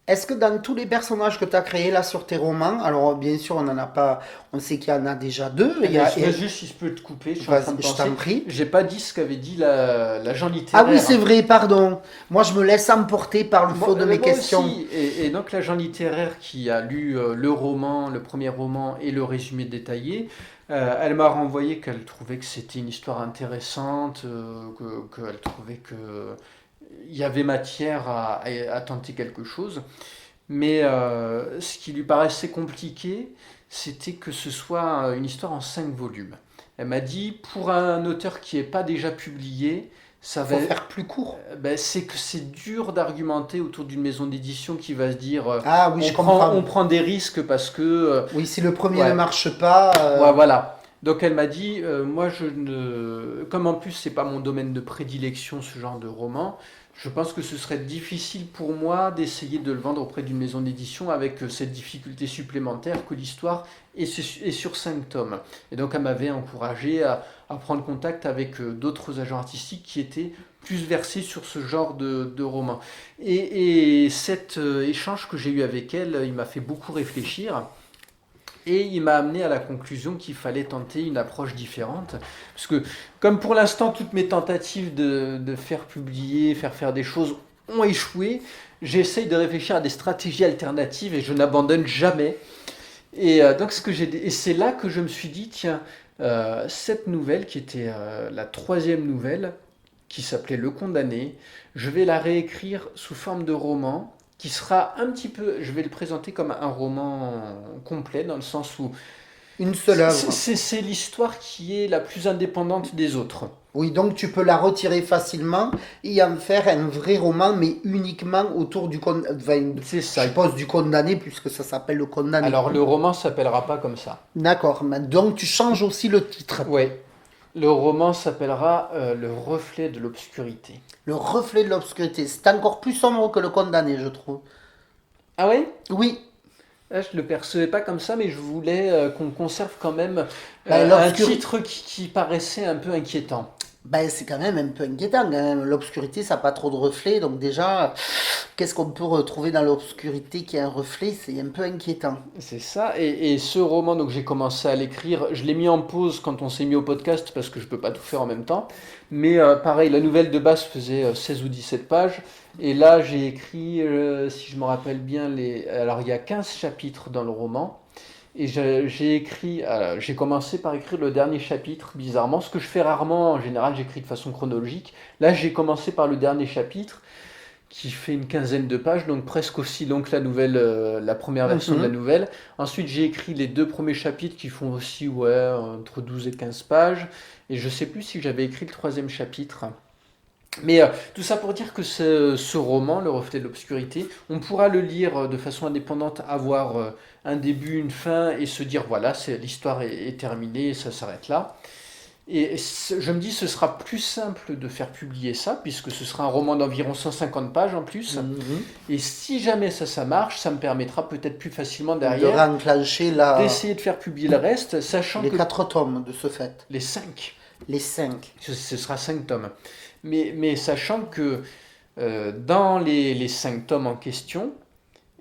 Est-ce que dans tous les personnages que tu as créés là sur tes romans, alors bien sûr on n'en a pas, on sait qu'il y en a déjà deux, Eh ben, je veux juste, si je peux te couper, je suis en train de vas-y, je t'en penser. prie. J'ai pas dit ce qu'avait dit l'agent Ah oui, c'est littéraire. vrai, pardon. Moi je me laisse emporter par le flot Moi, de mes moi questions. aussi, et donc l'agent littéraire qui a lu le roman, le premier roman et le résumé détaillé, Elle m'a renvoyé qu'elle trouvait que c'était une histoire intéressante, qu'elle trouvait qu'il y avait matière à tenter quelque chose. Mais ce qui lui paraissait compliqué, c'était que ce soit une histoire en 5 volumes. Elle m'a dit, pour un auteur qui n'est pas déjà publié, ça Faut va, faire plus court. ben, c'est que c'est dur d'argumenter autour d'une maison d'édition qui va se dire Ah oui, on je prend, comprends. on prend des risques parce que Oui, si le premier ne ouais, marche pas, ouais, voilà. Donc elle m'a dit moi je ne comme en plus c'est pas mon domaine de prédilection ce genre de roman, je pense que ce serait difficile pour moi d'essayer de le vendre auprès d'une maison d'édition avec cette difficulté supplémentaire que l'histoire est sur 5 tomes. Et donc elle m'avait encouragé à prendre contact avec d'autres agents artistiques qui étaient plus versés sur ce genre de roman. Et cet échange que j'ai eu avec elle, il m'a fait beaucoup réfléchir. Et il m'a amené à la conclusion qu'il fallait tenter une approche différente. Parce que, comme pour l'instant, toutes mes tentatives de faire publier, faire des choses ont échoué, j'essaye de réfléchir à des stratégies alternatives et je n'abandonne jamais. Et donc, et c'est là que je me suis dit, tiens, cette nouvelle, qui était la troisième nouvelle, qui s'appelait Le Condamné, je vais la réécrire sous forme de roman, qui sera un petit peu, je vais le présenter comme un roman complet, dans le sens où une seule œuvre. c'est l'histoire qui est la plus indépendante des autres. Oui, donc tu peux la retirer facilement et en faire un vrai roman, mais uniquement autour du condamné. C'est Je ça. suppose du condamné, puisque ça s'appelle le condamné. Alors le roman s'appellera pas comme ça. D'accord, mais donc tu changes aussi le titre. Oui. Le roman s'appellera Le reflet de l'obscurité. Le reflet de l'obscurité. C'est encore plus sombre que le condamné, je trouve. Ah ouais? Oui, Là, je ne le percevais pas comme ça, mais je voulais qu'on conserve quand même ben, un titre qui paraissait un peu inquiétant. ben, c'est quand même un peu inquiétant. Quand même. L'obscurité, ça n'a pas trop de reflets. Donc déjà, qu'est-ce qu'on peut retrouver dans l'obscurité qui a un reflet? C'est un peu inquiétant. C'est ça. Et ce roman, donc j'ai commencé à l'écrire. Je l'ai mis en pause quand on s'est mis au podcast parce que je peux pas tout faire en même temps. Mais pareil, la nouvelle de base faisait 16 ou 17 pages. Et là, j'ai écrit, si je me rappelle bien, alors il y a 15 chapitres dans le roman. Et j'ai commencé par écrire le dernier chapitre, bizarrement, ce que je fais rarement. En général, j'écris de façon chronologique. Là, j'ai commencé par le dernier chapitre qui fait une quinzaine de pages, donc presque aussi long que la nouvelle, la première version de la Mhm. nouvelle. Ensuite, j'ai écrit les 2 premiers chapitres qui font aussi ouais, entre 12 et 15 pages. Et je sais plus si j'avais écrit le troisième chapitre. Mais tout ça pour dire que ce roman, Le reflet de l'obscurité, on pourra le lire de façon indépendante, avoir un début, une fin et se dire voilà, l'histoire est terminée, ça s'arrête là. Et je me dis ce sera plus simple de faire publier ça, puisque ce sera un roman d'environ 150 pages en plus. Mhm. Et si jamais ça marche, ça me permettra peut-être plus facilement De derrière renclencher d'essayer de faire publier le reste, sachant les que 4 tomes de ce fait. les 5, Les 5. ce sera 5 tomes. Mais sachant que dans les 5 tomes en question,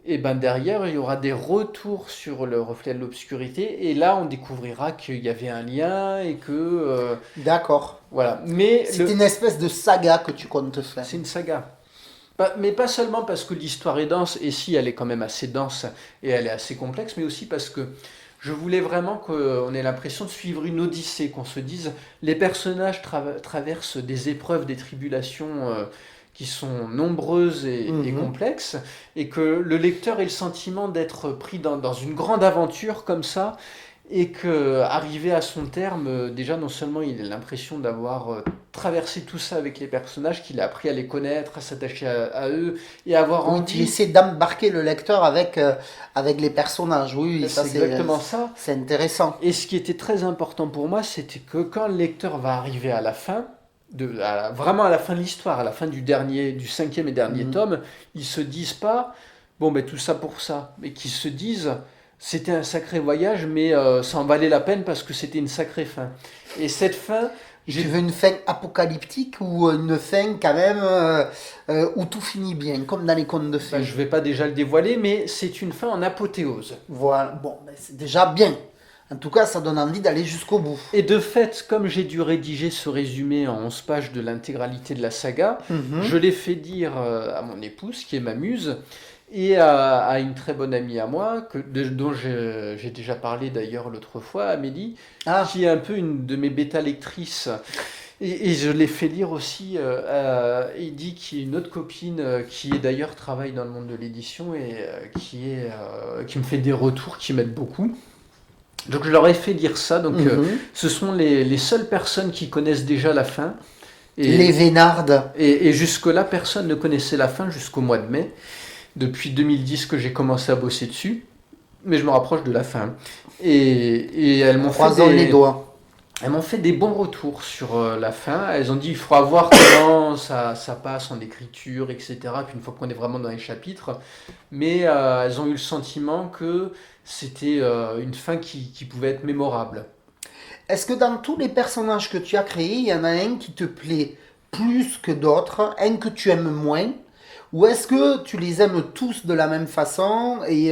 et ben derrière, il y aura des retours sur le reflet de l'obscurité, et là, on découvrira qu'il y avait un lien et que D'accord. voilà. Mais C'est une espèce de saga que tu comptes faire. c'est une saga. Mais pas seulement parce que l'histoire est dense, et si elle est quand même assez dense et elle est assez complexe, mais aussi parce que je voulais vraiment qu'on ait l'impression de suivre une odyssée, qu'on se dise les personnages traversent des épreuves, des tribulations qui sont nombreuses et Mhm. complexes, et que le lecteur ait le sentiment d'être pris dans une grande aventure comme ça, et que arrivé à son terme, déjà non seulement il a l'impression d'avoir traversé tout ça avec les personnages, qu'il a appris à les connaître, à s'attacher à eux, et avoir Oui, tu envie. essaies d'embarquer le lecteur avec les personnages. Oui, oui, ça C'est exactement ça. c'est intéressant. Et ce qui était très important pour moi, c'était que quand le lecteur va arriver à la fin, vraiment à la fin de l'histoire, à la fin du cinquième et dernier Mhm. tome, ils se disent pas, bon ben tout ça pour ça, mais qu'ils se disent, c'était un sacré voyage, mais ça en valait la peine parce que c'était une sacrée fin. Et cette fin, Et tu veux une fin apocalyptique ou une fin quand même où tout finit bien, comme dans les contes de ben, fées? je vais pas déjà le dévoiler, mais c'est une fin en apothéose. Voilà, bon, ben, c'est déjà bien. En tout cas, ça donne envie d'aller jusqu'au bout. Et de fait, comme j'ai dû rédiger ce résumé en 11 pages de l'intégralité de la saga, Mhm. je l'ai fait dire à mon épouse, qui est ma muse, et à une très bonne amie à moi, dont j'ai déjà parlé d'ailleurs l'autre fois, Amélie, Ah, qui est un peu une de mes bêta-lectrices. Et je l'ai fait lire aussi à Eddy, qui est une autre copine, qui est d'ailleurs travaille dans le monde de l'édition et qui me fait des retours qui m'aident beaucoup. Donc je leur ai fait lire ça. Donc mhm. ce sont les seules personnes qui connaissent déjà la fin. Les Et, Vénardes. et jusque-là, personne ne connaissait la fin jusqu'au mois de mai. Depuis 2010 que j'ai commencé à bosser dessus. Mais je me rapproche de la fin. Et Croisons les doigts. elles m'ont fait des bons retours sur la fin. Elles ont dit il faudra voir comment ça passe en écriture, etc. Puis une fois qu'on est vraiment dans les chapitres. Mais elles ont eu le sentiment que c'était une fin qui pouvait être mémorable. Est-ce que dans tous les personnages que tu as créés, il y en a un qui te plaît plus que d'autres, un que tu aimes moins? Ou est-ce que tu les aimes tous de la même façon? Et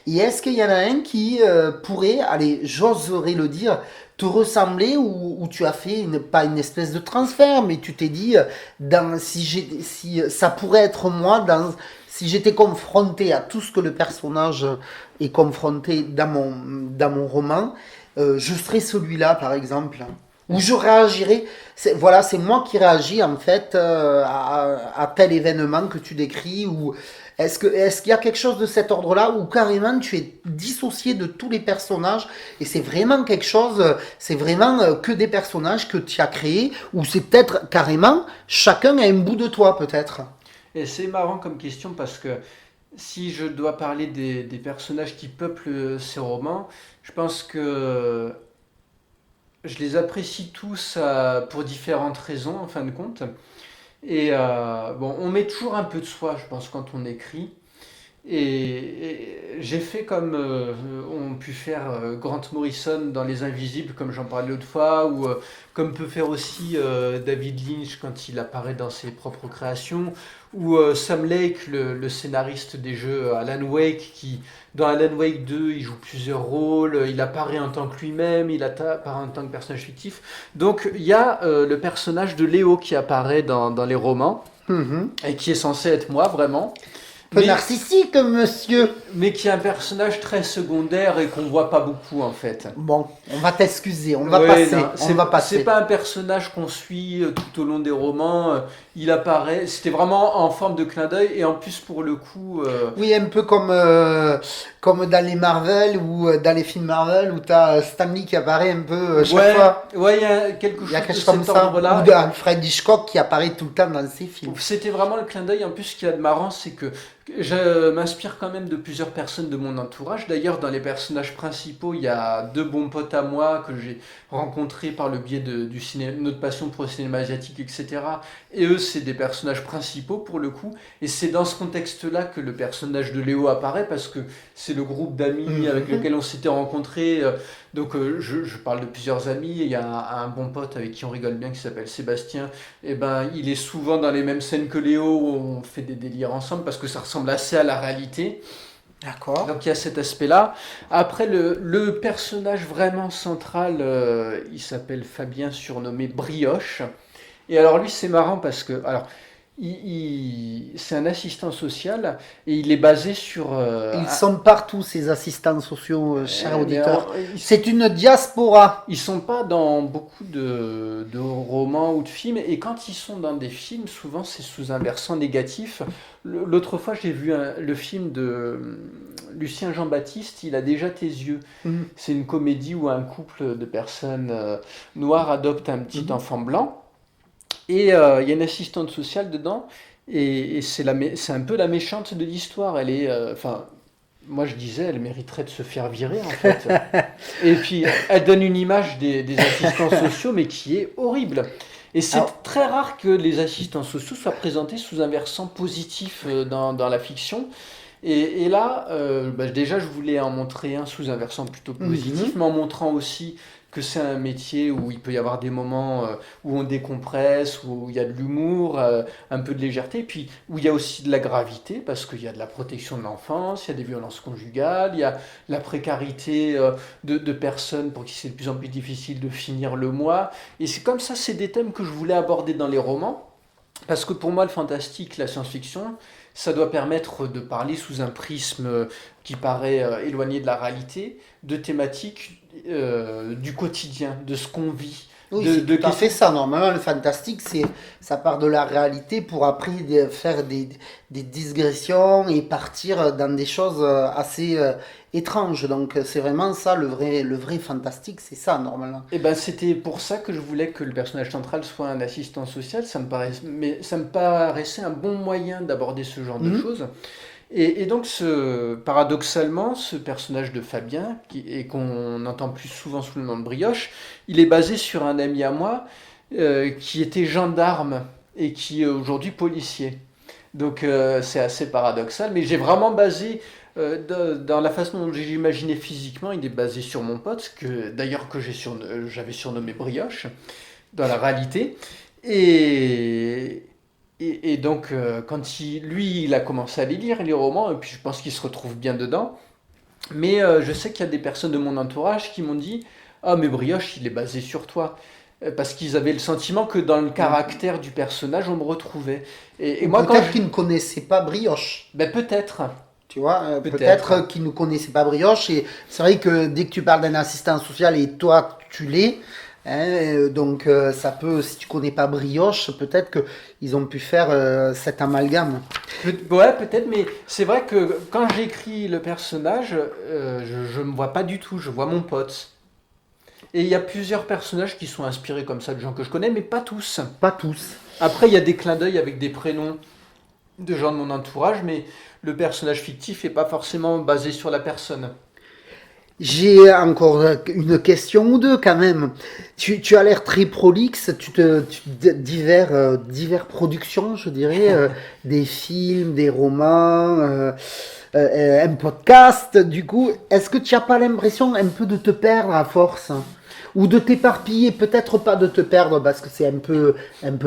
est-ce qu'il y en a un qui pourrait, allez, j'oserais le dire, te ressembler ou tu as fait pas une espèce de transfert, mais tu t'es dit, si ça pourrait être moi, si j'étais confronté à tout ce que le personnage est confronté dans mon roman, je serais celui-là, par exemple. Ou je réagirais, voilà, c'est moi qui réagis en fait à tel événement que tu décris, ou est-ce qu'il y a quelque chose de cet ordre-là, ou carrément tu es dissocié de tous les personnages, et c'est vraiment quelque chose, c'est vraiment que des personnages que tu as créés, ou c'est peut-être carrément, chacun a un bout de toi peut-être. Et c'est marrant comme question parce que si je dois parler des personnages qui peuplent ces romans, je pense que je les apprécie tous pour différentes raisons en fin de compte. Et bon, on met toujours un peu de soi, je pense, quand on écrit. Et j'ai fait comme ont pu faire Grant Morrison dans Les Invisibles, comme j'en parlais l'autre fois, ou comme peut faire aussi David Lynch quand il apparaît dans ses propres créations, ou Sam Lake, le scénariste des jeux Alan Wake, qui dans Alan Wake 2, il joue plusieurs rôles, il apparaît en tant que lui-même, il apparaît en tant que personnage fictif. Donc il y a le personnage de Léo qui apparaît dans les romans, Mhm. et qui est censé être moi vraiment. Peu Mais narcissique, monsieur. mais qui est un personnage très secondaire et qu'on voit pas beaucoup en fait. Bon, on va t'excuser, on va Ouais, passer, non, on va c'est passer. pas un personnage qu'on suit tout au long des romans. Il apparaît, c'était vraiment en forme de clin d'œil et en plus pour le coup, Oui, un peu comme dans les Marvel ou dans les films Marvel où t'as Stanley qui apparaît un peu chaque ouais, fois. ouais, il y a quelque Il y a chose de quelque chose comme cet ça. Ou ordre-là. dans Fred Hitchcock qui apparaît tout le temps dans ses films. C'était vraiment le clin d'œil. En plus, ce qu'il y a de marrant, c'est que je m'inspire quand même de plusieurs personnes de mon entourage. D'ailleurs, dans les personnages principaux, il y a deux bons potes à moi que j'ai rencontrés par le biais du cinéma, notre passion pour le cinéma asiatique, etc. Et eux, c'est des personnages principaux pour le coup. Et c'est dans ce contexte-là que le personnage de Léo apparaît parce que c'est le groupe d'amis avec Mhm. lequel on s'était rencontrés. Donc, je parle de plusieurs amis. Il y a un bon pote avec qui on rigole bien qui s'appelle Sébastien. Et ben, il est souvent dans les mêmes scènes que Léo, où on fait des délires ensemble parce que ça ressemble assez à la réalité. D'accord. Donc il y a cet aspect-là. Après, le personnage vraiment central, il s'appelle Fabien, surnommé Brioche. Et alors lui, c'est marrant parce que, alors, c'est un assistant social et il est basé sur Ils sont partout, ces assistants sociaux, chers mais auditeurs. C'est une diaspora. ils sont pas dans beaucoup de romans ou de films, et quand ils sont dans des films, souvent c'est sous un versant négatif. L'autre fois, j'ai vu le film de Lucien Jean-Baptiste, Il a déjà tes yeux. Mhm. C'est une comédie où un couple de personnes noires adopte un petit Mhm. enfant blanc, et il y a une assistante sociale dedans, et c'est un peu la méchante de l'histoire. Elle est, enfin, moi je disais, elle mériterait de se faire virer en fait. Et puis, elle donne une image des assistants sociaux, mais qui est horrible. Et c'est Alors, très rare que les assistants sociaux soient présentés sous un versant positif dans la fiction. Et là, bah, déjà, je voulais en montrer un sous un versant plutôt positif, mhm. mais en montrant aussi que c'est un métier où il peut y avoir des moments où on décompresse, où il y a de l'humour, un peu de légèreté, puis où il y a aussi de la gravité, parce qu'il y a de la protection de l'enfance, il y a des violences conjugales, il y a la précarité de personnes pour qui c'est de plus en plus difficile de finir le mois. Et c'est comme ça, c'est des thèmes que je voulais aborder dans les romans, parce que pour moi, le fantastique, la science-fiction, Ça doit permettre de parler sous un prisme qui paraît éloigné de la réalité, de thématiques du quotidien, de ce qu'on vit. Oui, c'est tout à fait ça. Normalement, le fantastique, ça part de la réalité pour après faire des digressions et partir dans des choses assez étranges. Donc, c'est vraiment ça, le vrai fantastique, c'est ça, normalement. Et ben, c'était pour ça que je voulais que le personnage central soit un assistant social. Mais ça me paraissait un bon moyen d'aborder ce genre de Mhm. choses. Et donc, paradoxalement, ce personnage de Fabien, et qu'on entend plus souvent sous le nom de Brioche, il est basé sur un ami à moi qui était gendarme et qui est aujourd'hui policier. Donc, c'est assez paradoxal, mais j'ai vraiment basé, dans la façon dont j'ai imaginé physiquement, il est basé sur mon pote, d'ailleurs j'avais surnommé Brioche, dans la réalité. Et, et donc, quand il a commencé à les lire, les romans, et puis je pense qu'il se retrouve bien dedans. Mais je sais qu'il y a des personnes de mon entourage qui m'ont dit: Ah, mais Brioche, il est basé sur toi. Parce qu'ils avaient le sentiment que dans le caractère du personnage, on me retrouvait. Et Ou moi, peut-être qu'ils ne connaissaient pas Brioche. Ben peut-être, Tu vois, peut-être. peut-être qu'ils ne connaissaient pas Brioche. Et c'est vrai que dès que tu parles d'un assistant social et toi, tu l'es, hein, donc ça peut, si tu connais pas Brioche, peut-être qu'ils ont pu faire cet amalgame. Ouais, peut-être, mais c'est vrai que quand j'écris le personnage, je me vois pas du tout, je vois mon pote. Et il y a plusieurs personnages qui sont inspirés comme ça de gens que je connais, mais pas tous. Pas tous. Après, il y a des clins d'œil avec des prénoms de gens de mon entourage, mais le personnage fictif n'est pas forcément basé sur la personne. J'ai encore une question ou deux quand même. Tu as l'air très prolixe, divers productions, je dirais, des films, des romans, un podcast. Du coup, est-ce que tu n'as pas l'impression un peu de te perdre à force? Ou de t'éparpiller, peut-être pas de te perdre parce que c'est un peu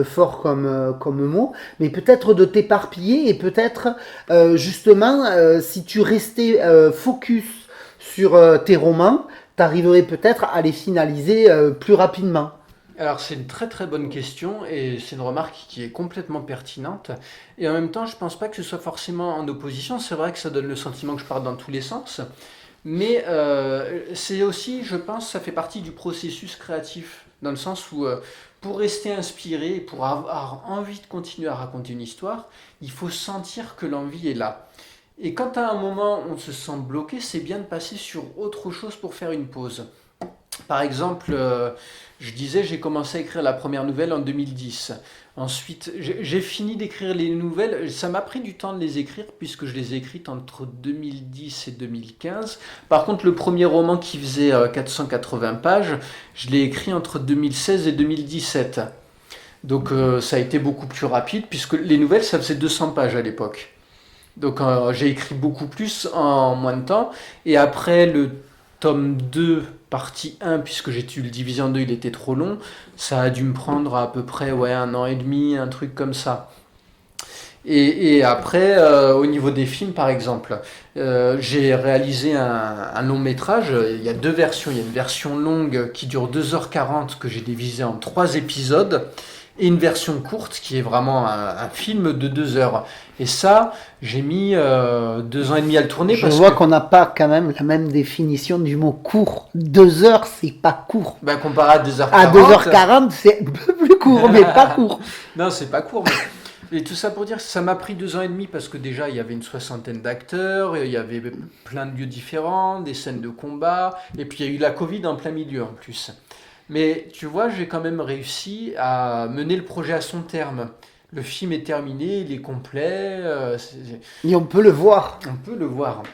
fort comme mot, mais peut-être de t'éparpiller et peut-être justement si tu restais focus sur tes romans, tu arriverais peut-être à les finaliser plus rapidement. Alors c'est une très très bonne question et c'est une remarque qui est complètement pertinente. Et en même temps, je pense pas que ce soit forcément en opposition. C'est vrai que ça donne le sentiment que je pars dans tous les sens. Mais c'est aussi, je pense, ça fait partie du processus créatif, dans le sens où pour rester inspiré, pour avoir envie de continuer à raconter une histoire, il faut sentir que l'envie est là. Et quand à un moment on se sent bloqué, c'est bien de passer sur autre chose pour faire une pause. Par exemple, je disais, j'ai commencé à écrire la première nouvelle en 2010. Ensuite, j'ai fini d'écrire les nouvelles. Ça m'a pris du temps de les écrire puisque je les ai écrites entre 2010 et 2015. Par contre, le premier roman qui faisait 480 pages, je l'ai écrit entre 2016 et 2017. Donc ça a été beaucoup plus rapide puisque les nouvelles, ça faisait 200 pages à l'époque. Donc j'ai écrit beaucoup plus en moins de temps. Et après le tome 2 partie 1, puisque j'ai dû le diviser en deux, il était trop long, ça a dû me prendre à peu près ouais, un an et demi, un truc comme ça. Et après, au niveau des films, par exemple, j'ai réalisé un long métrage. Il y a deux versions. Il y a une version longue qui dure 2h40 que j'ai divisée en 3 épisodes et une version courte qui est vraiment un film de 2 heures. Et ça, j'ai mis 2 ans et demi à le tourner Je parce vois que, qu'on n'a pas quand même la même définition du mot court. 2 heures, c'est pas court. ben, comparé à À 2h40, 2h40, c'est un peu plus court, mais pas court. non, c'est pas court. Et tout ça pour dire que ça m'a pris 2 ans et demi parce que déjà il y avait une soixantaine d'acteurs, il y avait plein de lieux différents, des scènes de combat, et puis il y a eu la Covid en plein milieu en plus. Mais tu vois, j'ai quand même réussi à mener le projet à son terme. Le film est terminé, il est complet, Et on peut le voir. on peut le voir.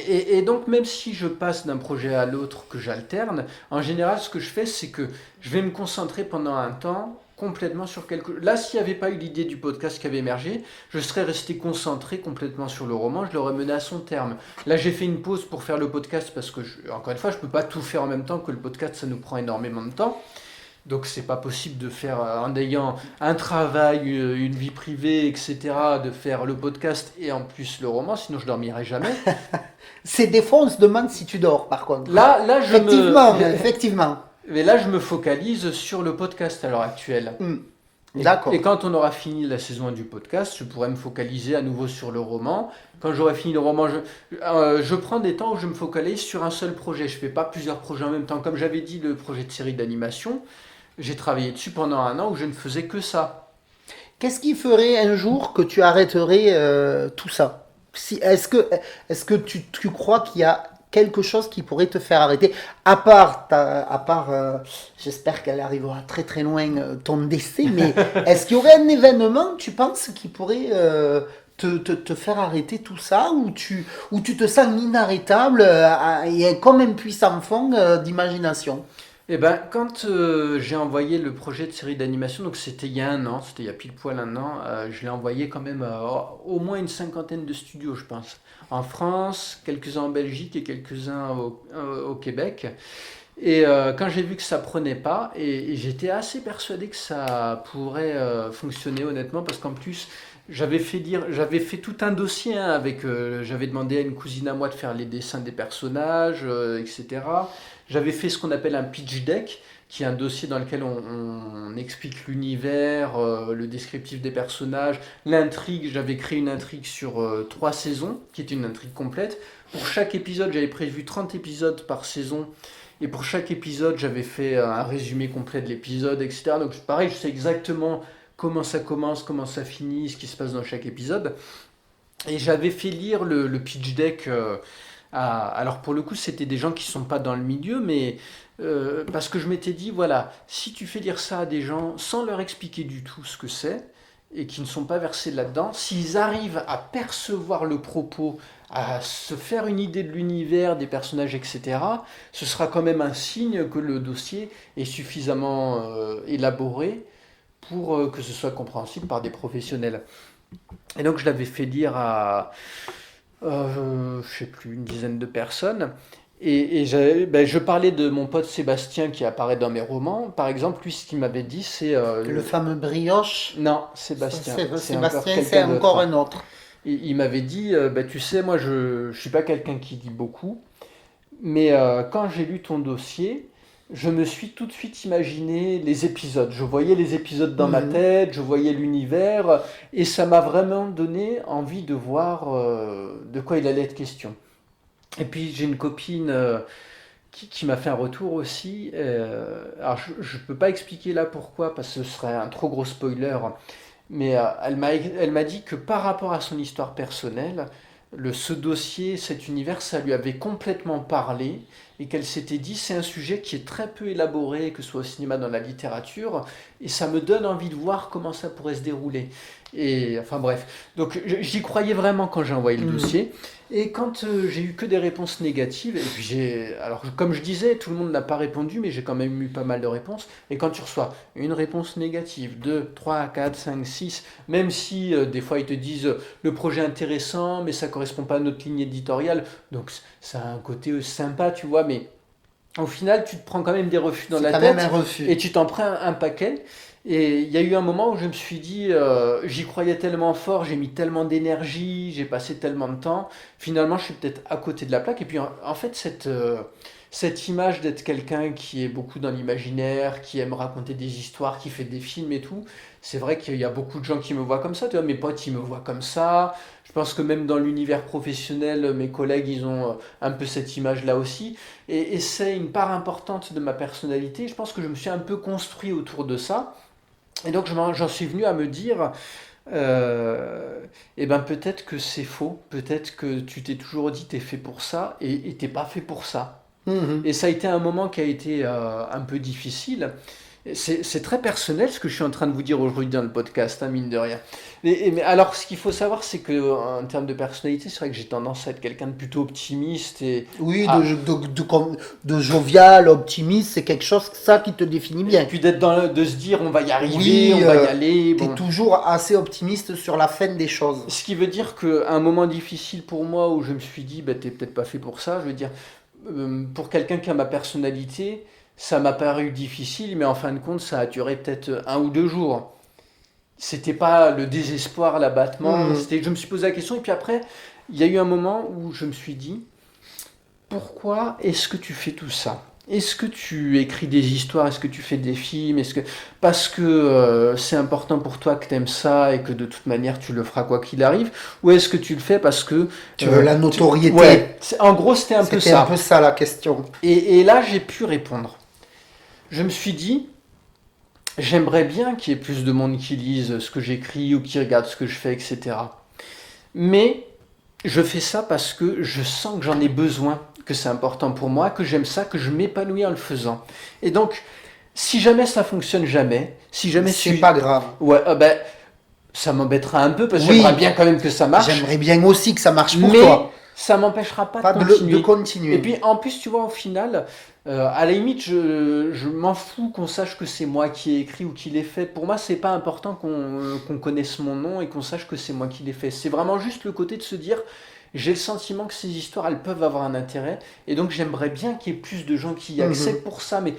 Et donc, même si je passe d'un projet à l'autre, que j'alterne, en général, ce que je fais, c'est que je vais me concentrer pendant un temps complètement sur quelque... Là, s'il n'y avait pas eu l'idée du podcast qui avait émergé, je serais resté concentré complètement sur le roman, je l'aurais mené à son terme. Là, j'ai fait une pause pour faire le podcast parce que, encore une fois, je ne peux pas tout faire en même temps que le podcast, ça nous prend énormément de temps. Donc c'est pas possible de faire, en ayant un travail, une vie privée, etc., de faire le podcast et en plus le roman, sinon je dormirai jamais. C'est des fois, on se demande si tu dors, par contre. Là, Effectivement, effectivement. mais là, je me focalise sur le podcast à l'heure actuelle. Hmm. D'accord. Et quand on aura fini la saison 1 du podcast, je pourrai me focaliser à nouveau sur le roman. Quand j'aurai fini le roman, je prends des temps où je me focalise sur un seul projet. Je ne fais pas plusieurs projets en même temps. Comme j'avais dit, le projet de série d'animation, j'ai travaillé dessus pendant un an où je ne faisais que ça. Qu'est-ce qui ferait un jour que tu arrêterais tout ça? Est-ce que tu crois qu'il y a quelque chose qui pourrait te faire arrêter? J'espère qu'elle arrivera très très loin, ton décès, mais est-ce qu'il y aurait un événement, tu penses, qui pourrait te faire arrêter tout ça, ou tu te sens inarrêtable et comme un puissant fond d'imagination? Eh ben, quand j'ai envoyé le projet de série d'animation, donc c'était il y a un an, c'était il y a pile poil un an, je l'ai envoyé quand même à au moins une cinquantaine de studios, je pense. En France, quelques-uns en Belgique et quelques-uns au Québec. Et quand j'ai vu que ça prenait pas, et j'étais assez persuadé que ça pourrait fonctionner honnêtement, parce qu'en plus j'avais fait tout un dossier hein, j'avais demandé à une cousine à moi de faire les dessins des personnages, etc. J'avais fait ce qu'on appelle un pitch deck, qui est un dossier dans lequel on explique l'univers, le descriptif des personnages, l'intrigue. J'avais créé une intrigue sur 3 saisons, qui était une intrigue complète. Pour chaque épisode, j'avais prévu 30 épisodes par saison. Et pour chaque épisode, j'avais fait un résumé complet de l'épisode, etc. Donc pareil, je sais exactement comment ça commence, comment ça finit, ce qui se passe dans chaque épisode. Et j'avais fait lire le pitch deck alors pour le coup, c'était des gens qui ne sont pas dans le milieu, mais parce que je m'étais dit, voilà, si tu fais lire ça à des gens sans leur expliquer du tout ce que c'est, et qui ne sont pas versés là-dedans, s'ils arrivent à percevoir le propos, à se faire une idée de l'univers, des personnages, etc., ce sera quand même un signe que le dossier est suffisamment élaboré pour que ce soit compréhensible par des professionnels. Et donc je l'avais fait lire à, je sais plus, une dizaine de personnes. Je parlais de mon pote Sébastien qui apparaît dans mes romans. Par exemple, lui, ce qu'il m'avait dit, c'est... Le fameux brioche? Non, Sébastien. C'est encore Sébastien, c'est quelqu'un d'autre. encore un autre. Il m'avait dit, tu sais, moi, je ne suis pas quelqu'un qui lit beaucoup, mais quand j'ai lu ton dossier, je me suis tout de suite imaginé les épisodes. Je voyais les épisodes dans ma Mhm. tête, je voyais l'univers, et ça m'a vraiment donné envie de voir de quoi il allait être question. Et puis j'ai une copine qui m'a fait un retour aussi. Alors je ne peux pas expliquer là pourquoi, parce que ce serait un trop gros spoiler, mais elle m'a dit que par rapport à son histoire personnelle, ce dossier, cet univers, ça lui avait complètement parlé et qu'elle s'était dit c'est un sujet qui est très peu élaboré, que ce soit au cinéma, dans la littérature, et ça me donne envie de voir comment ça pourrait se dérouler. Et enfin bref, donc j'y croyais vraiment quand j'ai envoyé le Mhm. dossier. Et quand j'ai eu que des réponses négatives, et puis alors comme je disais, tout le monde n'a pas répondu, mais j'ai quand même eu pas mal de réponses. Et quand tu reçois une réponse négative, 2, 3, 4, 5, 6, même si des fois ils te disent le projet est intéressant, mais ça correspond pas à notre ligne éditoriale, donc ça a un côté sympa, tu vois, mais au final tu te prends quand même des refus dans C'est la quand même un tête et refus. tu t'en prends un paquet. Et il y a eu un moment où je me suis dit, j'y croyais tellement fort, j'ai mis tellement d'énergie, j'ai passé tellement de temps, finalement je suis peut-être à côté de la plaque. Et puis en fait, cette image d'être quelqu'un qui est beaucoup dans l'imaginaire, qui aime raconter des histoires, qui fait des films et tout, c'est vrai qu'il y a beaucoup de gens qui me voient comme ça, tu vois, mes potes ils me voient comme ça. Je pense que même dans l'univers professionnel, mes collègues ils ont un peu cette image-là aussi. Et c'est une part importante de ma personnalité. Je pense que je me suis un peu construit autour de ça. Et donc j'en suis venu à me dire, eh ben peut-être que c'est faux, peut-être que tu t'es toujours dit t'es fait pour ça et t'es pas fait pour ça. Mhm. Et ça a été un moment qui a été un peu difficile. C'est très personnel ce que je suis en train de vous dire aujourd'hui dans le podcast, hein, mine de rien. Mais alors, ce qu'il faut savoir, c'est que en termes de personnalité, c'est vrai que j'ai tendance à être quelqu'un de plutôt optimiste Oui, à, de jovial, optimiste, c'est quelque chose ça qui te définit et bien. puis de se dire on va y arriver, Oui, on va y aller. tu es Bon, toujours assez optimiste sur la fin des choses. ce qui veut dire qu'à un moment difficile pour moi où je me suis dit, bah, t'es peut-être pas fait pour ça, je veux dire, pour quelqu'un qui a ma personnalité, ça m'a paru difficile, mais en fin de compte, ça a duré peut-être 1 ou 2 jours. C'était pas le désespoir, l'abattement, Mhm. c'était, je me suis posé la question, et puis après, il y a eu un moment où je me suis dit, pourquoi est-ce que tu fais tout ça? est-ce que tu écris des histoires? Est-ce que tu fais des films? Est-ce que parce que c'est important pour toi que tu aimes ça et que de toute manière tu le feras quoi qu'il arrive? Ou est-ce que tu le fais parce que Tu veux la notoriété. ouais, en gros c'était un peu C'était un ça. peu ça la question. Et là j'ai pu répondre. Je me suis dit, j'aimerais bien qu'il y ait plus de monde qui lise ce que j'écris ou qui regarde ce que je fais, etc. Mais je fais ça parce que je sens que j'en ai besoin, que c'est important pour moi, que j'aime ça, que je m'épanouis en le faisant. Et donc, si jamais ça fonctionne jamais, si jamais C'est pas grave. ouais, ben, ça m'embêtera un peu parce que Oui. j'aimerais bien quand même que ça marche, J'aimerais bien aussi que ça marche pour mais toi. ça m'empêchera pas Pas de de continuer. continuer. Et puis en plus, tu vois, au final, à la limite, je m'en fous qu'on sache que c'est moi qui ai écrit ou qui l'ai fait. Pour moi, c'est pas important qu'on connaisse mon nom et qu'on sache que c'est moi qui l'ai fait. C'est vraiment juste le côté de se dire, j'ai le sentiment que ces histoires, elles peuvent avoir un intérêt. Et donc, j'aimerais bien qu'il y ait plus de gens qui y accèdent pour ça. Mais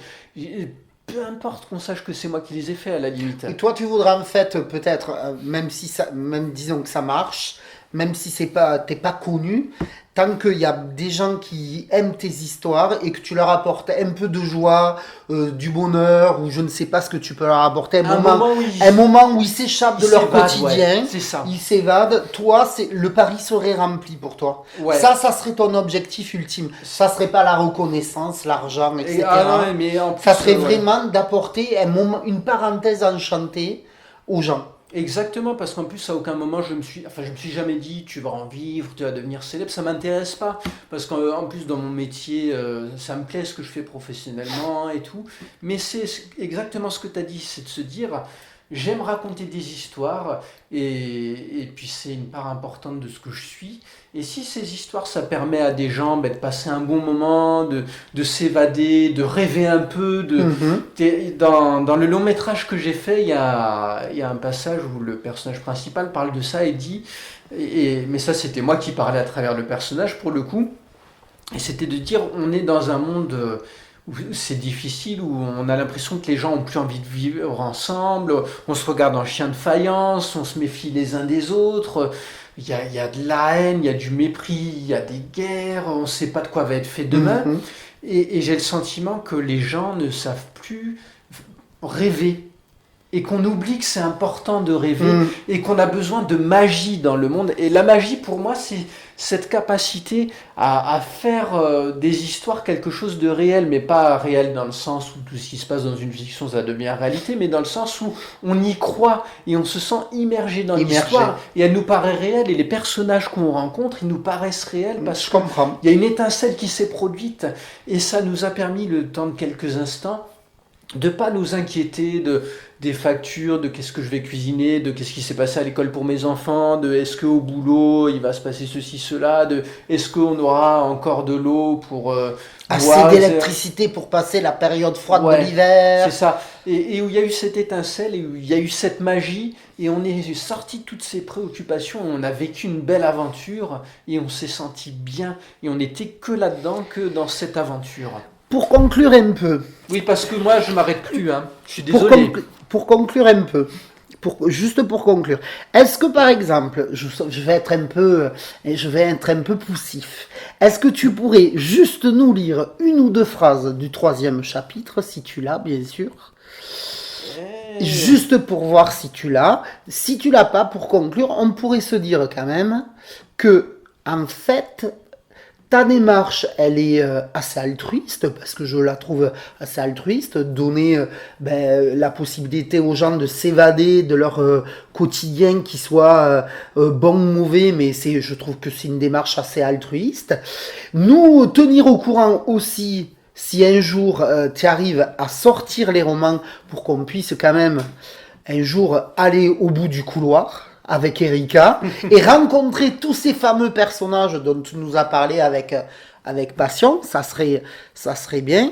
peu importe qu'on sache que c'est moi qui les ai faits, à la limite. Et toi, tu voudrais en fait peut-être, même si ça, même disons que ça marche, même si c'est pas, t'es pas connu, tant qu'il y a des gens qui aiment tes histoires et que tu leur apportes un peu de joie, du bonheur, ou je ne sais pas ce que tu peux leur apporter, Un moment où un moment où ils s'échappent de ils leur s'évadent, quotidien, ouais, c'est ça. ils s'évadent, toi, le pari serait rempli pour toi. Ouais. Ça serait ton objectif ultime. Ça serait pas la reconnaissance, l'argent, etc. Ah non, mais en plus, Ça serait ouais. vraiment d'apporter un moment, une parenthèse enchantée aux gens. Exactement, parce qu'en plus, à aucun moment, je me suis jamais dit, tu vas en vivre, tu vas devenir célèbre, ça m'intéresse pas. Parce qu'en plus, dans mon métier, ça me plaît ce que je fais professionnellement et tout. Mais c'est exactement ce que tu as dit, c'est de se dire, j'aime raconter des histoires, et puis c'est une part importante de ce que je suis. Et si ces histoires, ça permet à des gens de passer un bon moment, de s'évader, de rêver un peu, dans le long métrage que j'ai fait, il y a un passage où le personnage principal parle de ça et dit, mais ça c'était moi qui parlais à travers le personnage pour le coup, et c'était de dire on est dans un monde où c'est difficile, où on a l'impression que les gens ont plus envie de vivre ensemble, on se regarde en chien de faïence, on se méfie les uns des autres, il y a de la haine, il y a du mépris, il y a des guerres, on ne sait pas de quoi va être fait demain. Et j'ai le sentiment que les gens ne savent plus rêver. Et qu'on oublie que c'est important de rêver et qu'on a besoin de magie dans le monde. Et la magie, pour moi, c'est cette capacité à faire des histoires quelque chose de réel, mais pas réel dans le sens où tout ce qui se passe dans une fiction, ça devient réalité, mais dans le sens où on y croit et on se sent immergé dans l'histoire. Et elle nous paraît réelle, et les personnages qu'on rencontre, ils nous paraissent réels parce qu'il y a une étincelle qui s'est produite. Et ça nous a permis, le temps de quelques instants, de pas nous inquiéter des factures, de qu'est-ce que je vais cuisiner, de qu'est-ce qui s'est passé à l'école pour mes enfants, de est-ce qu'au boulot il va se passer ceci, cela, de est-ce qu'on aura encore de l'eau pour assez d'électricité pour passer la période froide de l'hiver. C'est ça. Et où il y a eu cette étincelle, et où il y a eu cette magie, et on est sorti de toutes ces préoccupations, on a vécu une belle aventure, et on s'est senti bien, et on n'était que là-dedans, que dans cette aventure. Pour conclure un peu. Oui, parce que moi, je m'arrête plus. Hein. Je suis désolé. Pour conclure un peu. Juste pour conclure. Est-ce que, par exemple, je vais être un peu poussif. Est-ce que tu pourrais juste nous lire une ou deux phrases du 3e chapitre, si tu l'as, bien sûr. Juste pour voir si tu l'as. Si tu l'as pas, pour conclure, on pourrait se dire quand même que, en fait, ta démarche, elle est assez altruiste, parce que je la trouve assez altruiste, donner la possibilité aux gens de s'évader de leur quotidien, qui soit bon ou mauvais, mais je trouve que c'est une démarche assez altruiste. Nous tenir au courant aussi, si un jour tu arrives à sortir les romans, pour qu'on puisse quand même un jour aller au bout du couloir avec Erika et rencontrer tous ces fameux personnages dont tu nous as parlé avec passion, ça serait bien.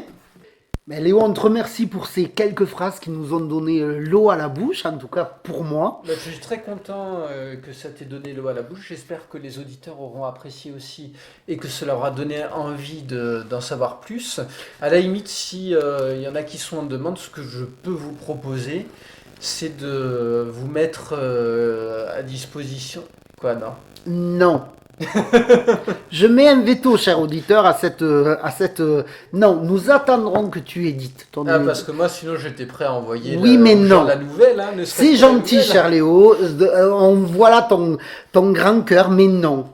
Mais Léo, on te remercie pour ces quelques phrases qui nous ont donné l'eau à la bouche, en tout cas pour moi. Je suis très content que ça t'ait donné l'eau à la bouche. J'espère que les auditeurs auront apprécié aussi et que cela aura donné envie d'en savoir plus. À la limite, si y en a qui sont en demande, ce que je peux vous proposer, c'est de vous mettre à disposition. Quoi, non ? Non. Je mets un veto, cher auditeur, à cette... Non, nous attendrons que tu édites ton... Parce que moi, sinon, j'étais prêt à envoyer Oui, mais non. la nouvelle. Hein, ne serait-ce C'est que la gentil, nouvelle. cher Léo. On voit là ton grand cœur, mais non.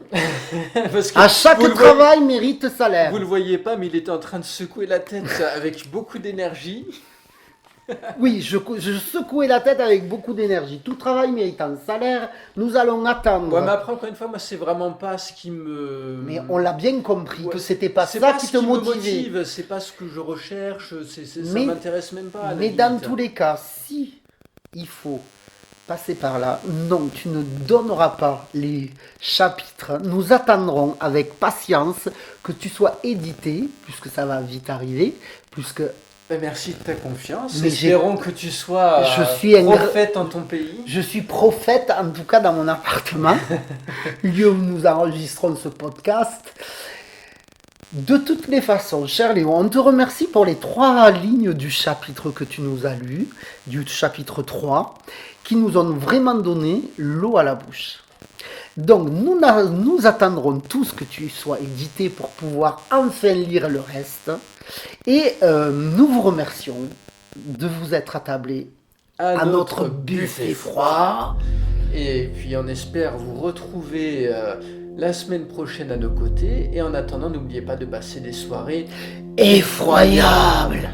Parce que À chaque vous le travail mérite salaire. Vous le voyez pas, mais il était en train de secouer la tête avec beaucoup d'énergie. Oui, je secouais la tête avec beaucoup d'énergie. Tout travail mérite un salaire. Nous allons attendre. Ouais, mais après, encore une fois, moi, c'est vraiment pas ce qui me. Mais on l'a bien compris Ouais, que c'était pas c'est ça pas qui ce te me motivait. motive, c'est pas ce que je recherche, ça Mais- m'intéresse même pas. à la Mais dans limite. tous les cas, si il faut passer par là, non, tu ne donneras pas les chapitres. Nous attendrons avec patience que tu sois édité, puisque ça va vite arriver, puisque Ben, merci de ta confiance. Mais Espérons que tu sois je suis un prophète en ton pays. je suis prophète, en tout cas dans mon appartement, lieu où nous enregistrons ce podcast. De toutes les façons, cher Léon, on te remercie pour les 3 lignes du chapitre que tu nous as lu, du chapitre 3, qui nous ont vraiment donné l'eau à la bouche. Donc, nous attendrons tous que tu sois édité pour pouvoir enfin lire le reste. Et nous vous remercions de vous être attablés à notre buffet froid. Et puis on espère vous retrouver la semaine prochaine à nos côtés. Et en attendant, n'oubliez pas de passer des soirées Effroyable!